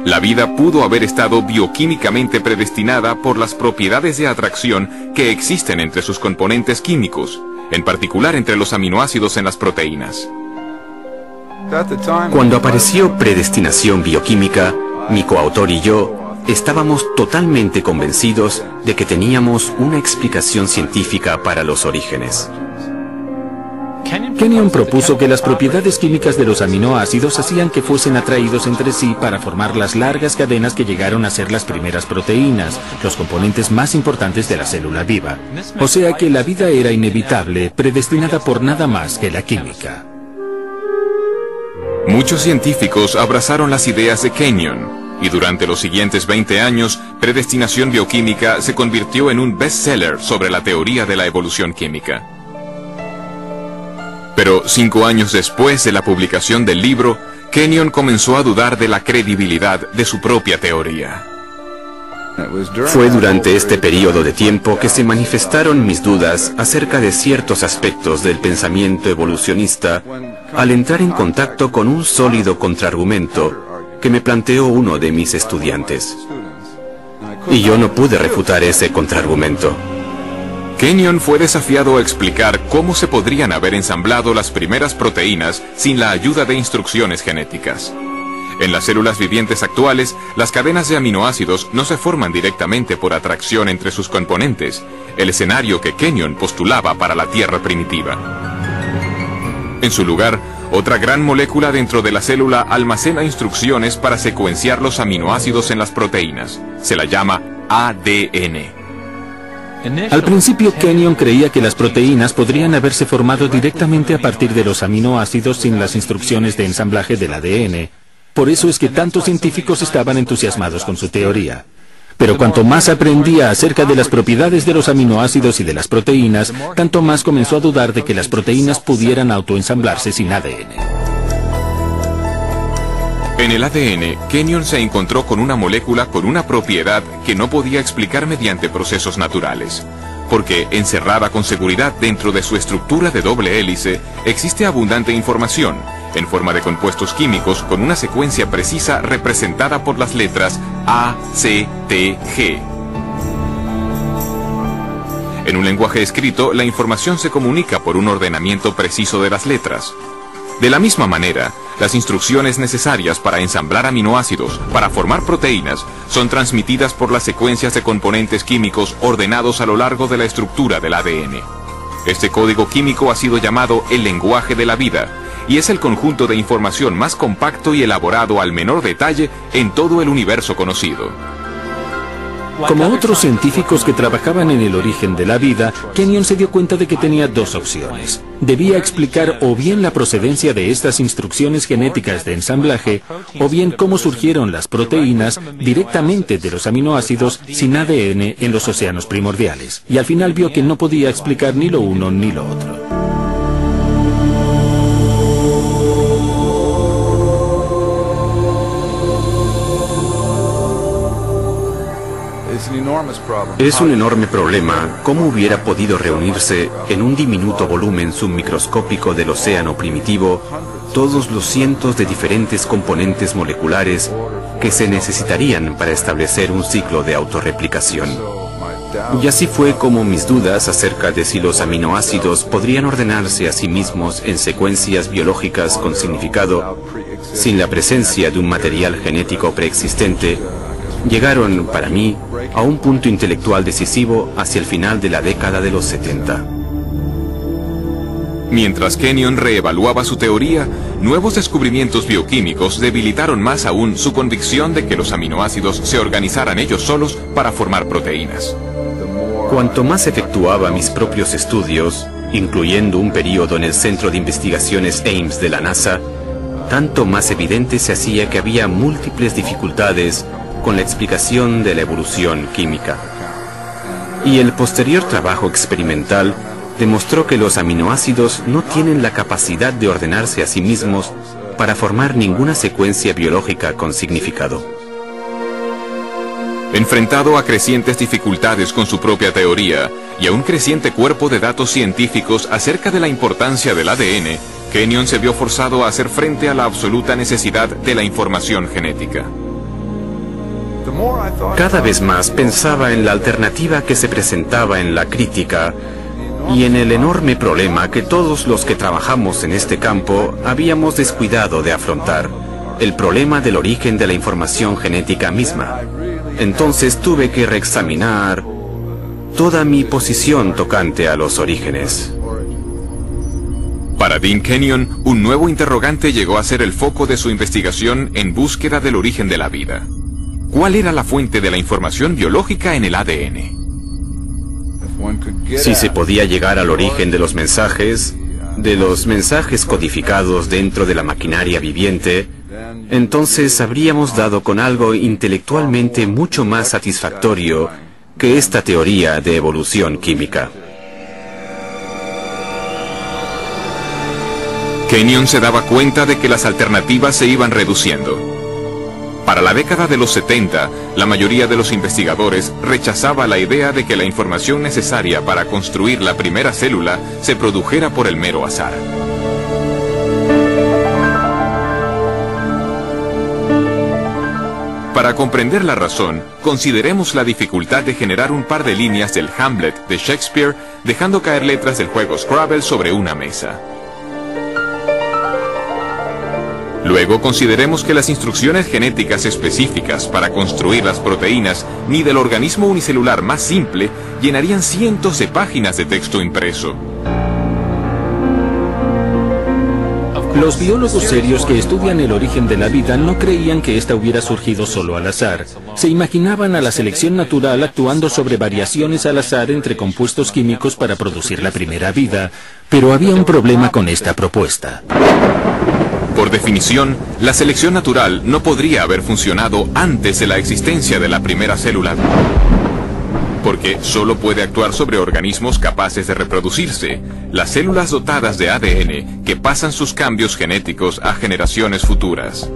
la vida pudo haber estado bioquímicamente predestinada por las propiedades de atracción que existen entre sus componentes químicos, en particular entre los aminoácidos en las proteínas. Cuando apareció Predestinación bioquímica, mi coautor y yo estábamos totalmente convencidos de que teníamos una explicación científica para los orígenes. Kenyon propuso que las propiedades químicas de los aminoácidos hacían que fuesen atraídos entre sí para formar las largas cadenas que llegaron a ser las primeras proteínas, los componentes más importantes de la célula viva. O sea que la vida era inevitable, predestinada por nada más que la química. Muchos científicos abrazaron las ideas de Kenyon, y durante los siguientes 20 años, Predestinación bioquímica se convirtió en un bestseller sobre la teoría de la evolución química. Pero 5 años después de la publicación del libro, Kenyon comenzó a dudar de la credibilidad de su propia teoría. Fue durante este periodo de tiempo que se manifestaron mis dudas acerca de ciertos aspectos del pensamiento evolucionista al entrar en contacto con un sólido contraargumento que me planteó uno de mis estudiantes. Y yo no pude refutar ese contraargumento. Kenyon fue desafiado a explicar cómo se podrían haber ensamblado las primeras proteínas sin la ayuda de instrucciones genéticas. En las células vivientes actuales, las cadenas de aminoácidos no se forman directamente por atracción entre sus componentes, el escenario que Kenyon postulaba para la Tierra primitiva. En su lugar, Otra gran molécula dentro de la célula almacena instrucciones para secuenciar los aminoácidos en las proteínas. Se la llama ADN. Al principio, Kenyon creía que las proteínas podrían haberse formado directamente a partir de los aminoácidos sin las instrucciones de ensamblaje del ADN. Por eso es que tantos científicos estaban entusiasmados con su teoría. Pero cuanto más aprendía acerca de las propiedades de los aminoácidos y de las proteínas, tanto más comenzó a dudar de que las proteínas pudieran autoensamblarse sin ADN. En el ADN, Kenyon se encontró con una molécula con una propiedad que no podía explicar mediante procesos naturales. Porque, encerrada con seguridad dentro de su estructura de doble hélice, existe abundante información, en forma de compuestos químicos con una secuencia precisa representada por las letras A, C, T, G. En un lenguaje escrito, la información se comunica por un ordenamiento preciso de las letras. De la misma manera, las instrucciones necesarias para ensamblar aminoácidos, para formar proteínas, son transmitidas por las secuencias de componentes químicos ordenados a lo largo de la estructura del ADN. Este código químico ha sido llamado el lenguaje de la vida, y es el conjunto de información más compacto y elaborado al menor detalle en todo el universo conocido. Como otros científicos que trabajaban en el origen de la vida, Kenyon se dio cuenta de que tenía dos opciones. Debía explicar o bien la procedencia de estas instrucciones genéticas de ensamblaje, o bien cómo surgieron las proteínas directamente de los aminoácidos sin ADN en los océanos primordiales. Y al final vio que no podía explicar ni lo uno ni lo otro. Es un enorme problema cómo hubiera podido reunirse en un diminuto volumen submicroscópico del océano primitivo todos los cientos de diferentes componentes moleculares que se necesitarían para establecer un ciclo de autorreplicación. Y así fue como mis dudas acerca de si los aminoácidos podrían ordenarse a sí mismos en secuencias biológicas con significado, sin la presencia de un material genético preexistente, llegaron, para mí, a un punto intelectual decisivo hacia el final de la década de los 70. Mientras Kenyon reevaluaba su teoría, nuevos descubrimientos bioquímicos debilitaron más aún su convicción de que los aminoácidos se organizaran ellos solos para formar proteínas. Cuanto más efectuaba mis propios estudios, incluyendo un periodo en el Centro de Investigaciones Ames de la NASA, tanto más evidente se hacía que había múltiples dificultades con la explicación de la evolución química. Y el posterior trabajo experimental demostró que los aminoácidos no tienen la capacidad de ordenarse a sí mismos para formar ninguna secuencia biológica con significado. Enfrentado a crecientes dificultades con su propia teoría y a un creciente cuerpo de datos científicos acerca de la importancia del ADN, Kenyon se vio forzado a hacer frente a la absoluta necesidad de la información genética. Cada vez más pensaba en la alternativa que se presentaba en la crítica y en el enorme problema que todos los que trabajamos en este campo habíamos descuidado de afrontar, el problema del origen de la información genética misma. Entonces tuve que reexaminar toda mi posición tocante a los orígenes. Para Dean Kenyon, un nuevo interrogante llegó a ser el foco de su investigación en búsqueda del origen de la vida. ¿Cuál era la fuente de la información biológica en el ADN? Si se podía llegar al origen de los mensajes codificados dentro de la maquinaria viviente, entonces habríamos dado con algo intelectualmente mucho más satisfactorio que esta teoría de evolución química. Kenyon se daba cuenta de que las alternativas se iban reduciendo. Para la década de los 70, la mayoría de los investigadores rechazaba la idea de que la información necesaria para construir la primera célula se produjera por el mero azar. Para comprender la razón, consideremos la dificultad de generar un par de líneas del Hamlet de Shakespeare dejando caer letras del juego Scrabble sobre una mesa. Luego consideremos que las instrucciones genéticas específicas para construir las proteínas ni del organismo unicelular más simple llenarían cientos de páginas de texto impreso. Los biólogos serios que estudian el origen de la vida no creían que ésta hubiera surgido solo al azar. Se imaginaban a la selección natural actuando sobre variaciones al azar entre compuestos químicos para producir la primera vida, pero había un problema con esta propuesta. Por definición, la selección natural no podría haber funcionado antes de la existencia de la primera célula, porque solo puede actuar sobre organismos capaces de reproducirse, las células dotadas de ADN que pasan sus cambios genéticos a generaciones futuras.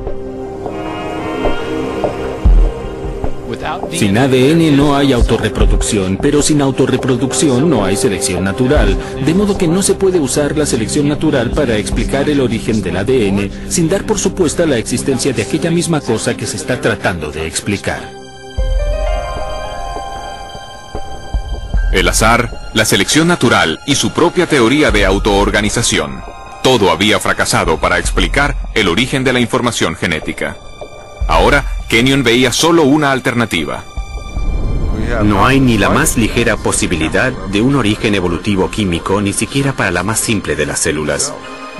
Sin ADN no hay autorreproducción, pero sin autorreproducción no hay selección natural, de modo que no se puede usar la selección natural para explicar el origen del ADN sin dar por supuesta la existencia de aquella misma cosa que se está tratando de explicar. El azar, la selección natural y su propia teoría de autoorganización. Todo había fracasado para explicar el origen de la información genética. Ahora, Kenyon veía solo una alternativa. No hay ni la más ligera posibilidad de un origen evolutivo químico, ni siquiera para la más simple de las células.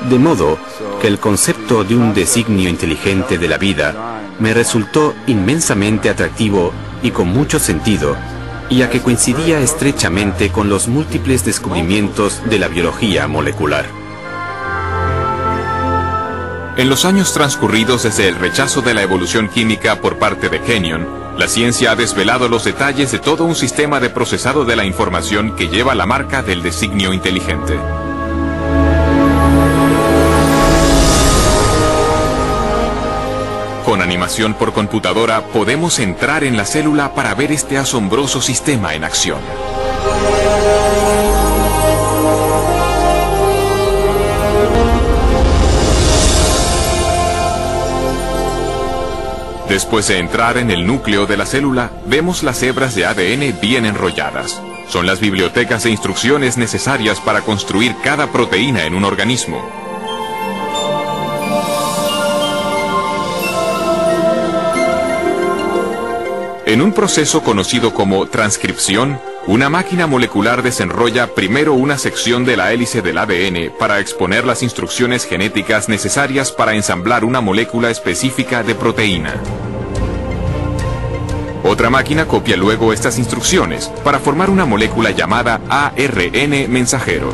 De modo que el concepto de un designio inteligente de la vida me resultó inmensamente atractivo y con mucho sentido, ya que coincidía estrechamente con los múltiples descubrimientos de la biología molecular. En los años transcurridos desde el rechazo de la evolución química por parte de Kenyon, la ciencia ha desvelado los detalles de todo un sistema de procesado de la información que lleva la marca del designio inteligente. Con animación por computadora podemos entrar en la célula para ver este asombroso sistema en acción. Después de entrar en el núcleo de la célula, vemos las hebras de ADN bien enrolladas. Son las bibliotecas de instrucciones necesarias para construir cada proteína en un organismo. En un proceso conocido como transcripción, una máquina molecular desenrolla primero una sección de la hélice del ADN para exponer las instrucciones genéticas necesarias para ensamblar una molécula específica de proteína. Otra máquina copia luego estas instrucciones para formar una molécula llamada ARN mensajero.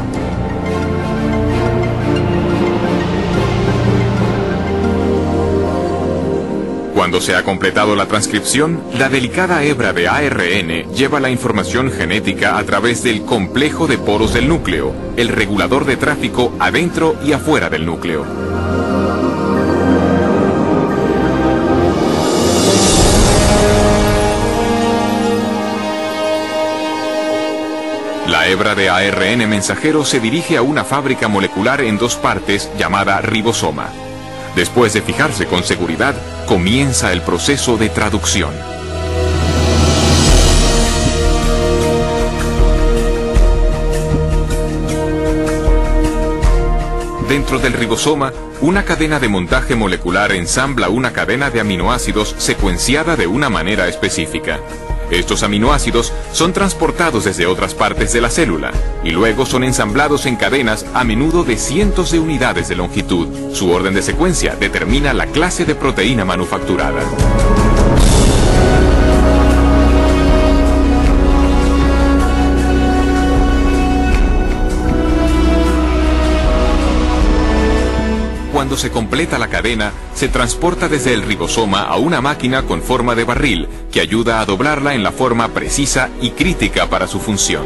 Cuando se ha completado la transcripción, la delicada hebra de ARN lleva la información genética a través del complejo de poros del núcleo, el regulador de tráfico adentro y afuera del núcleo. La hebra de ARN mensajero se dirige a una fábrica molecular en dos partes llamada ribosoma. Después de fijarse con seguridad, comienza el proceso de traducción. Dentro del ribosoma, una cadena de montaje molecular ensambla una cadena de aminoácidos secuenciada de una manera específica. Estos aminoácidos son transportados desde otras partes de la célula y luego son ensamblados en cadenas a menudo de cientos de unidades de longitud. Su orden de secuencia determina la clase de proteína manufacturada. Cuando se completa la cadena, se transporta desde el ribosoma a una máquina con forma de barril que ayuda a doblarla en la forma precisa y crítica para su función.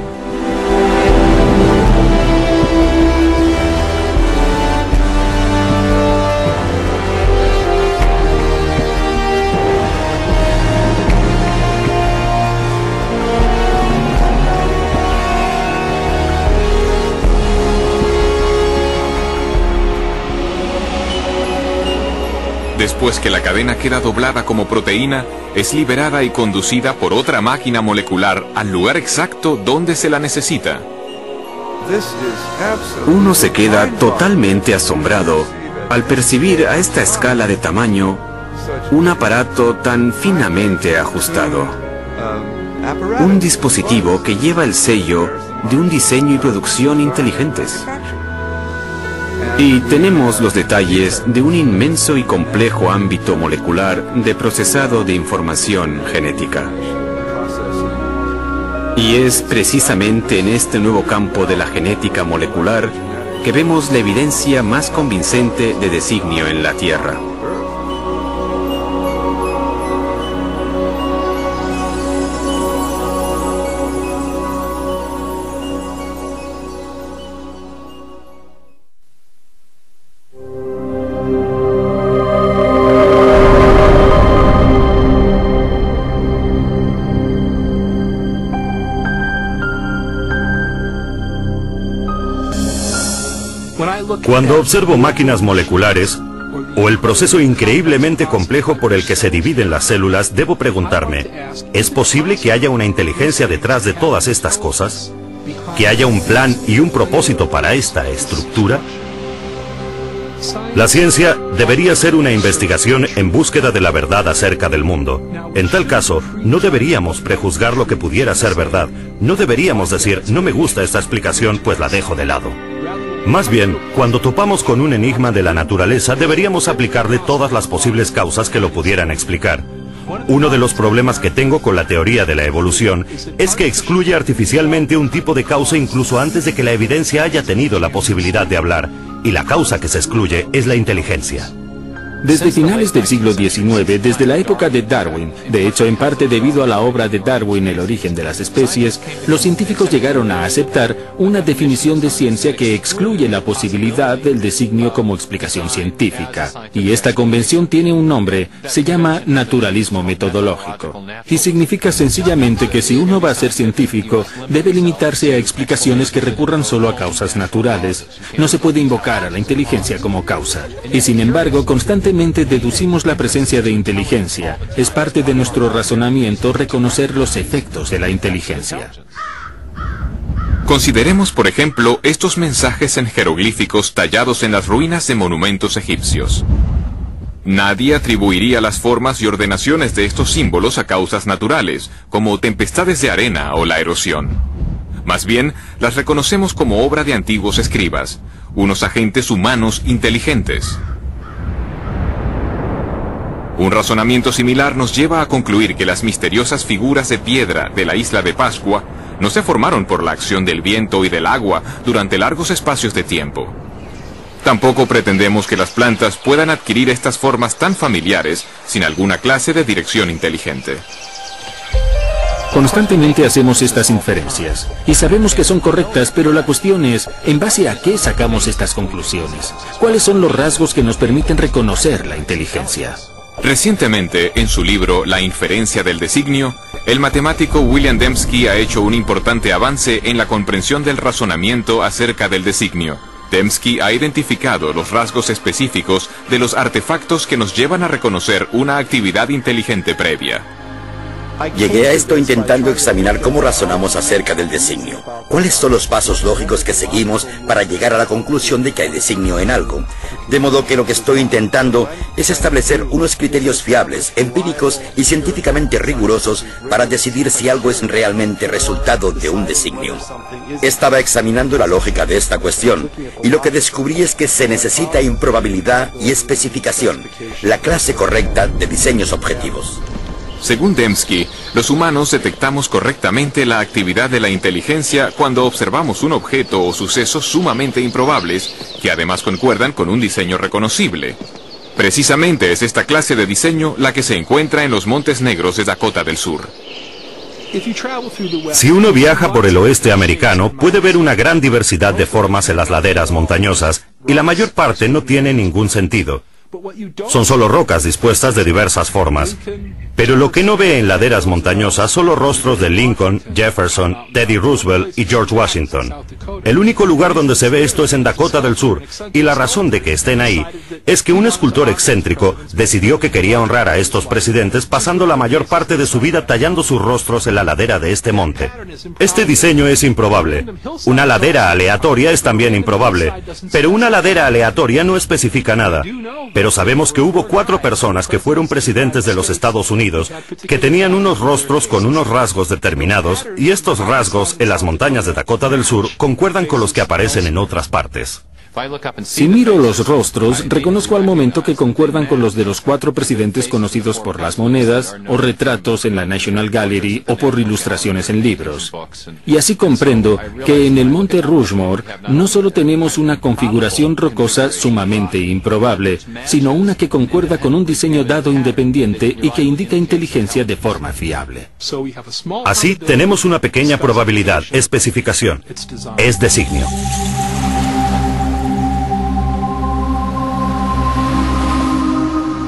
Después que la cadena queda doblada como proteína, es liberada y conducida por otra máquina molecular al lugar exacto donde se la necesita. Uno se queda totalmente asombrado al percibir a esta escala de tamaño un aparato tan finamente ajustado. Un dispositivo que lleva el sello de un diseño y producción inteligentes. Y tenemos los detalles de un inmenso y complejo ámbito molecular de procesado de información genética. Y es precisamente en este nuevo campo de la genética molecular que vemos la evidencia más convincente de designio en la Tierra. Cuando observo máquinas moleculares o el proceso increíblemente complejo por el que se dividen las células, debo preguntarme, ¿es posible que haya una inteligencia detrás de todas estas cosas? ¿Que haya un plan y un propósito para esta estructura? La ciencia debería ser una investigación en búsqueda de la verdad acerca del mundo. En tal caso, no deberíamos prejuzgar lo que pudiera ser verdad. No deberíamos decir, no me gusta esta explicación, pues la dejo de lado. Más bien, cuando topamos con un enigma de la naturaleza, deberíamos aplicarle todas las posibles causas que lo pudieran explicar. Uno de los problemas que tengo con la teoría de la evolución es que excluye artificialmente un tipo de causa incluso antes de que la evidencia haya tenido la posibilidad de hablar, y la causa que se excluye es la inteligencia. Desde finales del siglo XIX, desde la época de Darwin, de hecho en parte debido a la obra de Darwin, El origen de las especies, los científicos llegaron a aceptar una definición de ciencia que excluye la posibilidad del designio como explicación científica. Y esta convención tiene un nombre, se llama naturalismo metodológico. Y significa sencillamente que si uno va a ser científico, debe limitarse a explicaciones que recurran solo a causas naturales. No se puede invocar a la inteligencia como causa. Y sin embargo, constantemente deducimos la presencia de inteligencia. Es parte de nuestro razonamiento reconocer los efectos de la inteligencia. Consideremos, por ejemplo, estos mensajes en jeroglíficos tallados en las ruinas de monumentos egipcios. Nadie atribuiría las formas y ordenaciones de estos símbolos a causas naturales, como tempestades de arena o la erosión. Más bien, las reconocemos como obra de antiguos escribas, unos agentes humanos inteligentes. Un razonamiento similar nos lleva a concluir que las misteriosas figuras de piedra de la isla de Pascua no se formaron por la acción del viento y del agua durante largos espacios de tiempo. Tampoco pretendemos que las plantas puedan adquirir estas formas tan familiares sin alguna clase de dirección inteligente. Constantemente hacemos estas inferencias, y sabemos que son correctas, pero la cuestión es, ¿en base a qué sacamos estas conclusiones? ¿Cuáles son los rasgos que nos permiten reconocer la inteligencia? Recientemente, en su libro La inferencia del designio, el matemático William Dembski ha hecho un importante avance en la comprensión del razonamiento acerca del designio. Dembski ha identificado los rasgos específicos de los artefactos que nos llevan a reconocer una actividad inteligente previa. Llegué a esto intentando examinar cómo razonamos acerca del designio. ¿Cuáles son los pasos lógicos que seguimos para llegar a la conclusión de que hay designio en algo? De modo que lo que estoy intentando es establecer unos criterios fiables, empíricos y científicamente rigurosos para decidir si algo es realmente resultado de un designio. Estaba examinando la lógica de esta cuestión y lo que descubrí es que se necesita improbabilidad y especificación, la clase correcta de diseños objetivos. Según Dembski, los humanos detectamos correctamente la actividad de la inteligencia cuando observamos un objeto o sucesos sumamente improbables, que además concuerdan con un diseño reconocible. Precisamente es esta clase de diseño la que se encuentra en los Montes Negros de Dakota del Sur. Si uno viaja por el oeste americano, puede ver una gran diversidad de formas en las laderas montañosas, y la mayor parte no tiene ningún sentido. Son solo rocas dispuestas de diversas formas. Pero lo que no ve en laderas montañosas son los rostros de Lincoln, Jefferson, Teddy Roosevelt y George Washington. El único lugar donde se ve esto es en Dakota del Sur, y la razón de que estén ahí es que un escultor excéntrico decidió que quería honrar a estos presidentes pasando la mayor parte de su vida tallando sus rostros en la ladera de este monte. Este diseño es improbable. Una ladera aleatoria es también improbable, pero una ladera aleatoria no especifica nada. Pero sabemos que hubo 4 personas que fueron presidentes de los Estados Unidos que tenían unos rostros con unos rasgos determinados, y estos rasgos en las montañas de Dakota del Sur concuerdan con los que aparecen en otras partes. Si miro los rostros, reconozco al momento que concuerdan con los de los 4 presidentes conocidos por las monedas, o retratos en la National Gallery, o por ilustraciones en libros. Y así comprendo que en el Monte Rushmore no solo tenemos una configuración rocosa sumamente improbable, sino una que concuerda con un diseño dado independiente y que indica inteligencia de forma fiable. Así tenemos una pequeña probabilidad, especificación. Es designio.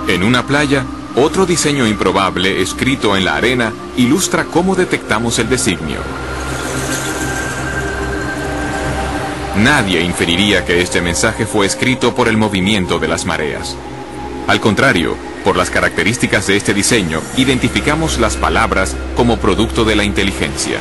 En una playa, otro diseño improbable escrito en la arena ilustra cómo detectamos el designio. Nadie inferiría que este mensaje fue escrito por el movimiento de las mareas. Al contrario, por las características de este diseño, identificamos las palabras como producto de la inteligencia.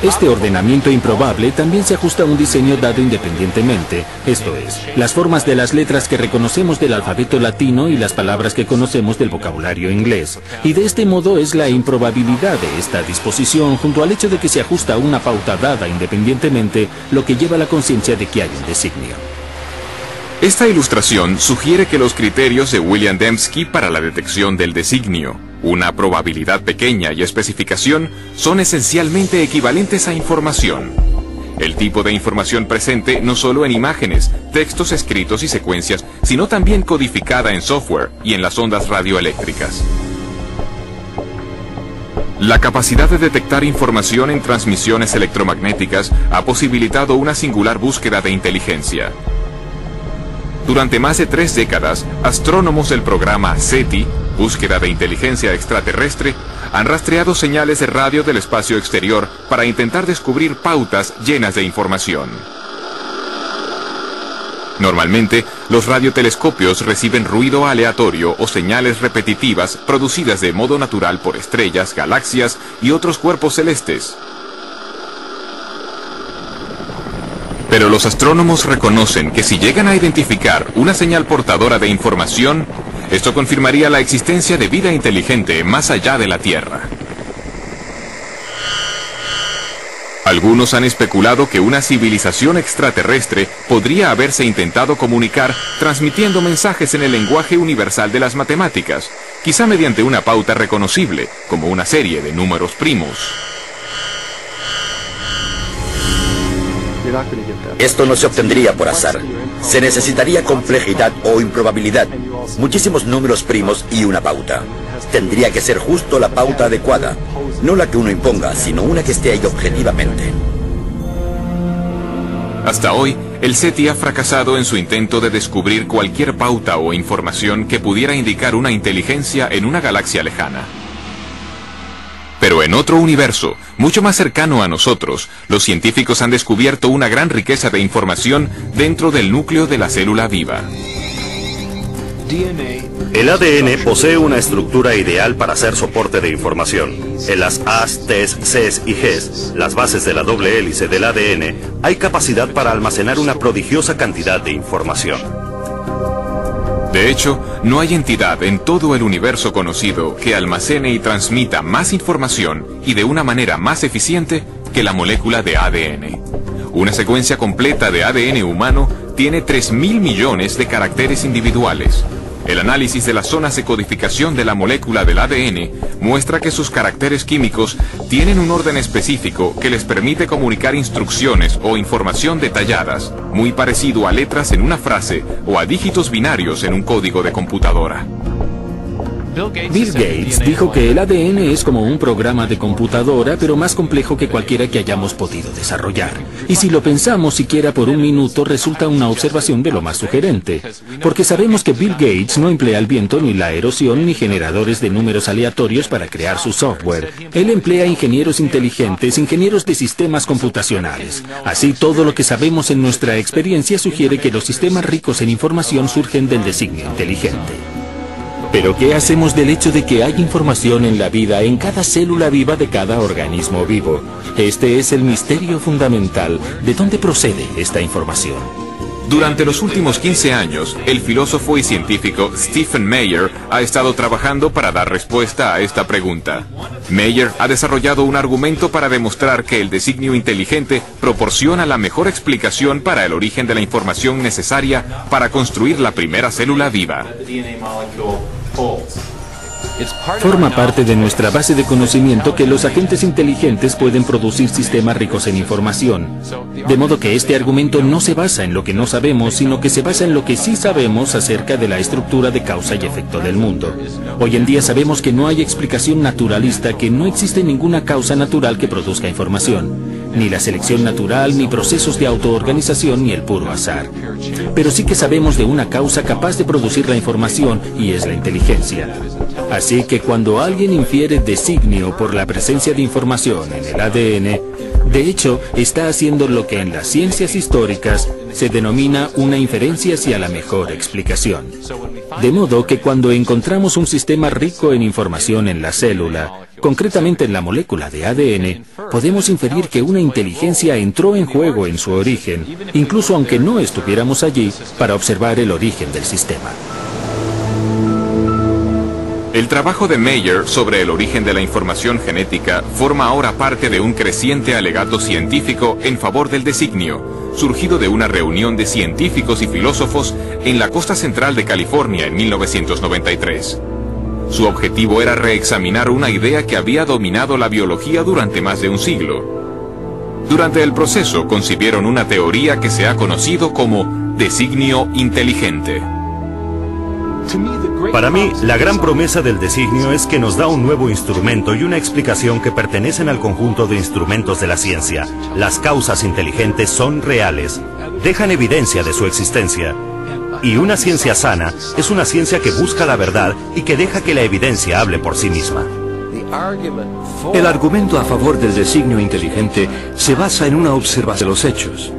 Este ordenamiento improbable también se ajusta a un diseño dado independientemente, esto es, las formas de las letras que reconocemos del alfabeto latino y las palabras que conocemos del vocabulario inglés. Y de este modo es la improbabilidad de esta disposición, junto al hecho de que se ajusta a una pauta dada independientemente, lo que lleva a la conciencia de que hay un designio. Esta ilustración sugiere que los criterios de William Dembski para la detección del designio, una probabilidad pequeña y especificación, son esencialmente equivalentes a información. El tipo de información presente no solo en imágenes, textos escritos y secuencias, sino también codificada en software y en las ondas radioeléctricas. La capacidad de detectar información en transmisiones electromagnéticas ha posibilitado una singular búsqueda de inteligencia. Durante más de 3 décadas, astrónomos del programa SETI, Búsqueda de Inteligencia Extraterrestre, han rastreado señales de radio del espacio exterior para intentar descubrir pautas llenas de información. Normalmente, los radiotelescopios reciben ruido aleatorio o señales repetitivas producidas de modo natural por estrellas, galaxias y otros cuerpos celestes. Pero los astrónomos reconocen que si llegan a identificar una señal portadora de información, esto confirmaría la existencia de vida inteligente más allá de la Tierra. Algunos han especulado que una civilización extraterrestre podría haberse intentado comunicar transmitiendo mensajes en el lenguaje universal de las matemáticas, quizá mediante una pauta reconocible, como una serie de números primos. Esto no se obtendría por azar. Se necesitaría complejidad o improbabilidad, muchísimos números primos y una pauta. Tendría que ser justo la pauta adecuada, no la que uno imponga, sino una que esté ahí objetivamente. Hasta hoy, el SETI ha fracasado en su intento de descubrir cualquier pauta o información que pudiera indicar una inteligencia en una galaxia lejana. Pero en otro universo, mucho más cercano a nosotros, los científicos han descubierto una gran riqueza de información dentro del núcleo de la célula viva. El ADN posee una estructura ideal para ser soporte de información. En las A's, T's, C's y G's, las bases de la doble hélice del ADN, hay capacidad para almacenar una prodigiosa cantidad de información. De hecho, no hay entidad en todo el universo conocido que almacene y transmita más información y de una manera más eficiente que la molécula de ADN. Una secuencia completa de ADN humano tiene 3.000 millones de caracteres individuales. El análisis de las zonas de codificación de la molécula del ADN muestra que sus caracteres químicos tienen un orden específico que les permite comunicar instrucciones o información detalladas, muy parecido a letras en una frase o a dígitos binarios en un código de computadora. Bill Gates dijo que el ADN es como un programa de computadora, pero más complejo que cualquiera que hayamos podido desarrollar. Y si lo pensamos siquiera por un minuto, resulta una observación de lo más sugerente. Porque sabemos que Bill Gates no emplea el viento, ni la erosión, ni generadores de números aleatorios para crear su software. Él emplea ingenieros inteligentes, ingenieros de sistemas computacionales. Así, todo lo que sabemos en nuestra experiencia sugiere que los sistemas ricos en información surgen del designio inteligente. Pero ¿qué hacemos del hecho de que hay información en la vida, en cada célula viva de cada organismo vivo? Este es el misterio fundamental. ¿De dónde procede esta información? Durante los últimos 15 años, el filósofo y científico Stephen Meyer ha estado trabajando para dar respuesta a esta pregunta. Meyer ha desarrollado un argumento para demostrar que el designio inteligente proporciona la mejor explicación para el origen de la información necesaria para construir la primera célula viva. Forma parte de nuestra base de conocimiento que los agentes inteligentes pueden producir sistemas ricos en información. De modo que este argumento no se basa en lo que no sabemos, sino que se basa en lo que sí sabemos acerca de la estructura de causa y efecto del mundo. Hoy en día sabemos que no hay explicación naturalista, que no existe ninguna causa natural que produzca información. Ni la selección natural, ni procesos de autoorganización, ni el puro azar. Pero sí que sabemos de una causa capaz de producir la información, y es la inteligencia. Así que cuando alguien infiere designio por la presencia de información en el ADN, de hecho está haciendo lo que en las ciencias históricas se denomina una inferencia hacia la mejor explicación. De modo que cuando encontramos un sistema rico en información en la célula, concretamente en la molécula de ADN, podemos inferir que una inteligencia entró en juego en su origen, incluso aunque no estuviéramos allí para observar el origen del sistema. El trabajo de Meyer sobre el origen de la información genética forma ahora parte de un creciente alegato científico en favor del designio, surgido de una reunión de científicos y filósofos en la costa central de California en 1993. Su objetivo era reexaminar una idea que había dominado la biología durante más de un siglo. Durante el proceso concibieron una teoría que se ha conocido como designio inteligente. Para mí, la gran promesa del designio es que nos da un nuevo instrumento y una explicación que pertenecen al conjunto de instrumentos de la ciencia. Las causas inteligentes son reales, dejan evidencia de su existencia. Y una ciencia sana es una ciencia que busca la verdad y que deja que la evidencia hable por sí misma. El argumento a favor del designio inteligente se basa en una observación de los hechos.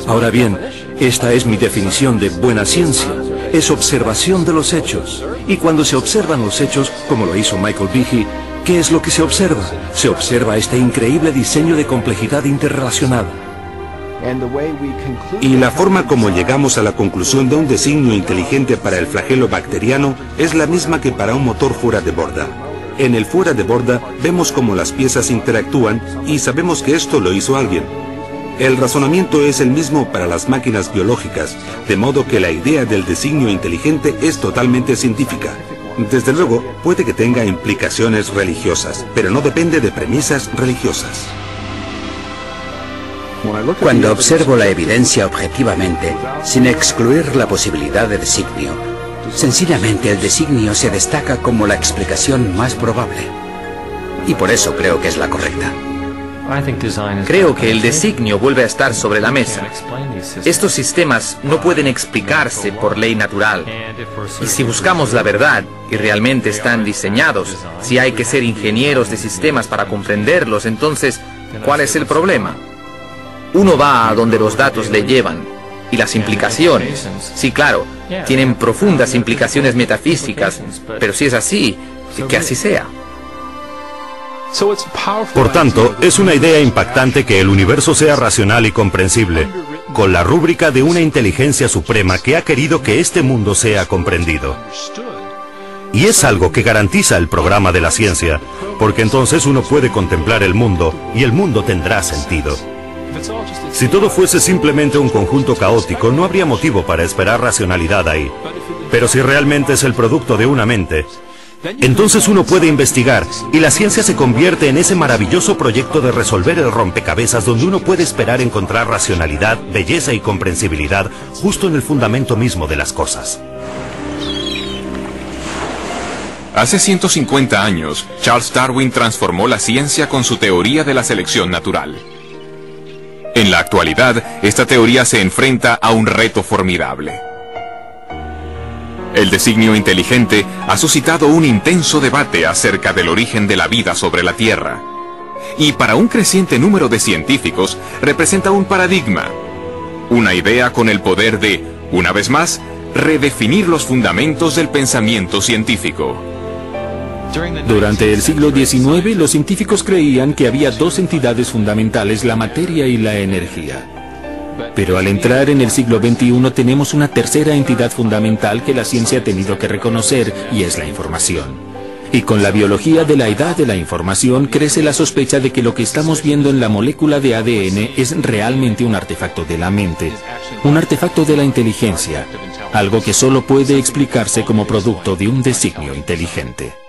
Ahora bien, esta es mi definición de buena ciencia. Es observación de los hechos. Y cuando se observan los hechos, como lo hizo Michael Behe, ¿qué es lo que se observa? Se observa este increíble diseño de complejidad interrelacionada. Y la forma como llegamos a la conclusión de un designio inteligente para el flagelo bacteriano es la misma que para un motor fuera de borda. En el fuera de borda vemos cómo las piezas interactúan y sabemos que esto lo hizo alguien. El razonamiento es el mismo para las máquinas biológicas, de modo que la idea del designio inteligente es totalmente científica. Desde luego, puede que tenga implicaciones religiosas, pero no depende de premisas religiosas. Cuando observo la evidencia objetivamente, sin excluir la posibilidad de designio, sencillamente el designio se destaca como la explicación más probable. Y por eso creo que es la correcta. Creo que el designio vuelve a estar sobre la mesa. Estos sistemas no pueden explicarse por ley natural. Y si buscamos la verdad, y realmente están diseñados, si hay que ser ingenieros de sistemas para comprenderlos, entonces, ¿cuál es el problema? Uno va a donde los datos le llevan. Y las implicaciones, sí, claro, tienen profundas implicaciones metafísicas, pero si es así, que así sea. Por tanto, es una idea impactante que el universo sea racional y comprensible, con la rúbrica de una inteligencia suprema que ha querido que este mundo sea comprendido. Y es algo que garantiza el programa de la ciencia, porque entonces uno puede contemplar el mundo y el mundo tendrá sentido. Si todo fuese simplemente un conjunto caótico, no habría motivo para esperar racionalidad ahí. Pero si realmente es el producto de una mente, entonces uno puede investigar y la ciencia se convierte en ese maravilloso proyecto de resolver el rompecabezas donde uno puede esperar encontrar racionalidad, belleza y comprensibilidad justo en el fundamento mismo de las cosas. Hace 150 años, Charles Darwin transformó la ciencia con su teoría de la selección natural. En la actualidad, esta teoría se enfrenta a un reto formidable. El designio inteligente ha suscitado un intenso debate acerca del origen de la vida sobre la Tierra. Y para un creciente número de científicos, representa un paradigma. Una idea con el poder de, una vez más, redefinir los fundamentos del pensamiento científico. Durante el siglo XIX, los científicos creían que había dos entidades fundamentales, la materia y la energía. Pero al entrar en el siglo XXI tenemos una tercera entidad fundamental que la ciencia ha tenido que reconocer, y es la información. Y con la biología de la edad de la información crece la sospecha de que lo que estamos viendo en la molécula de ADN es realmente un artefacto de la mente, un artefacto de la inteligencia, algo que solo puede explicarse como producto de un designio inteligente.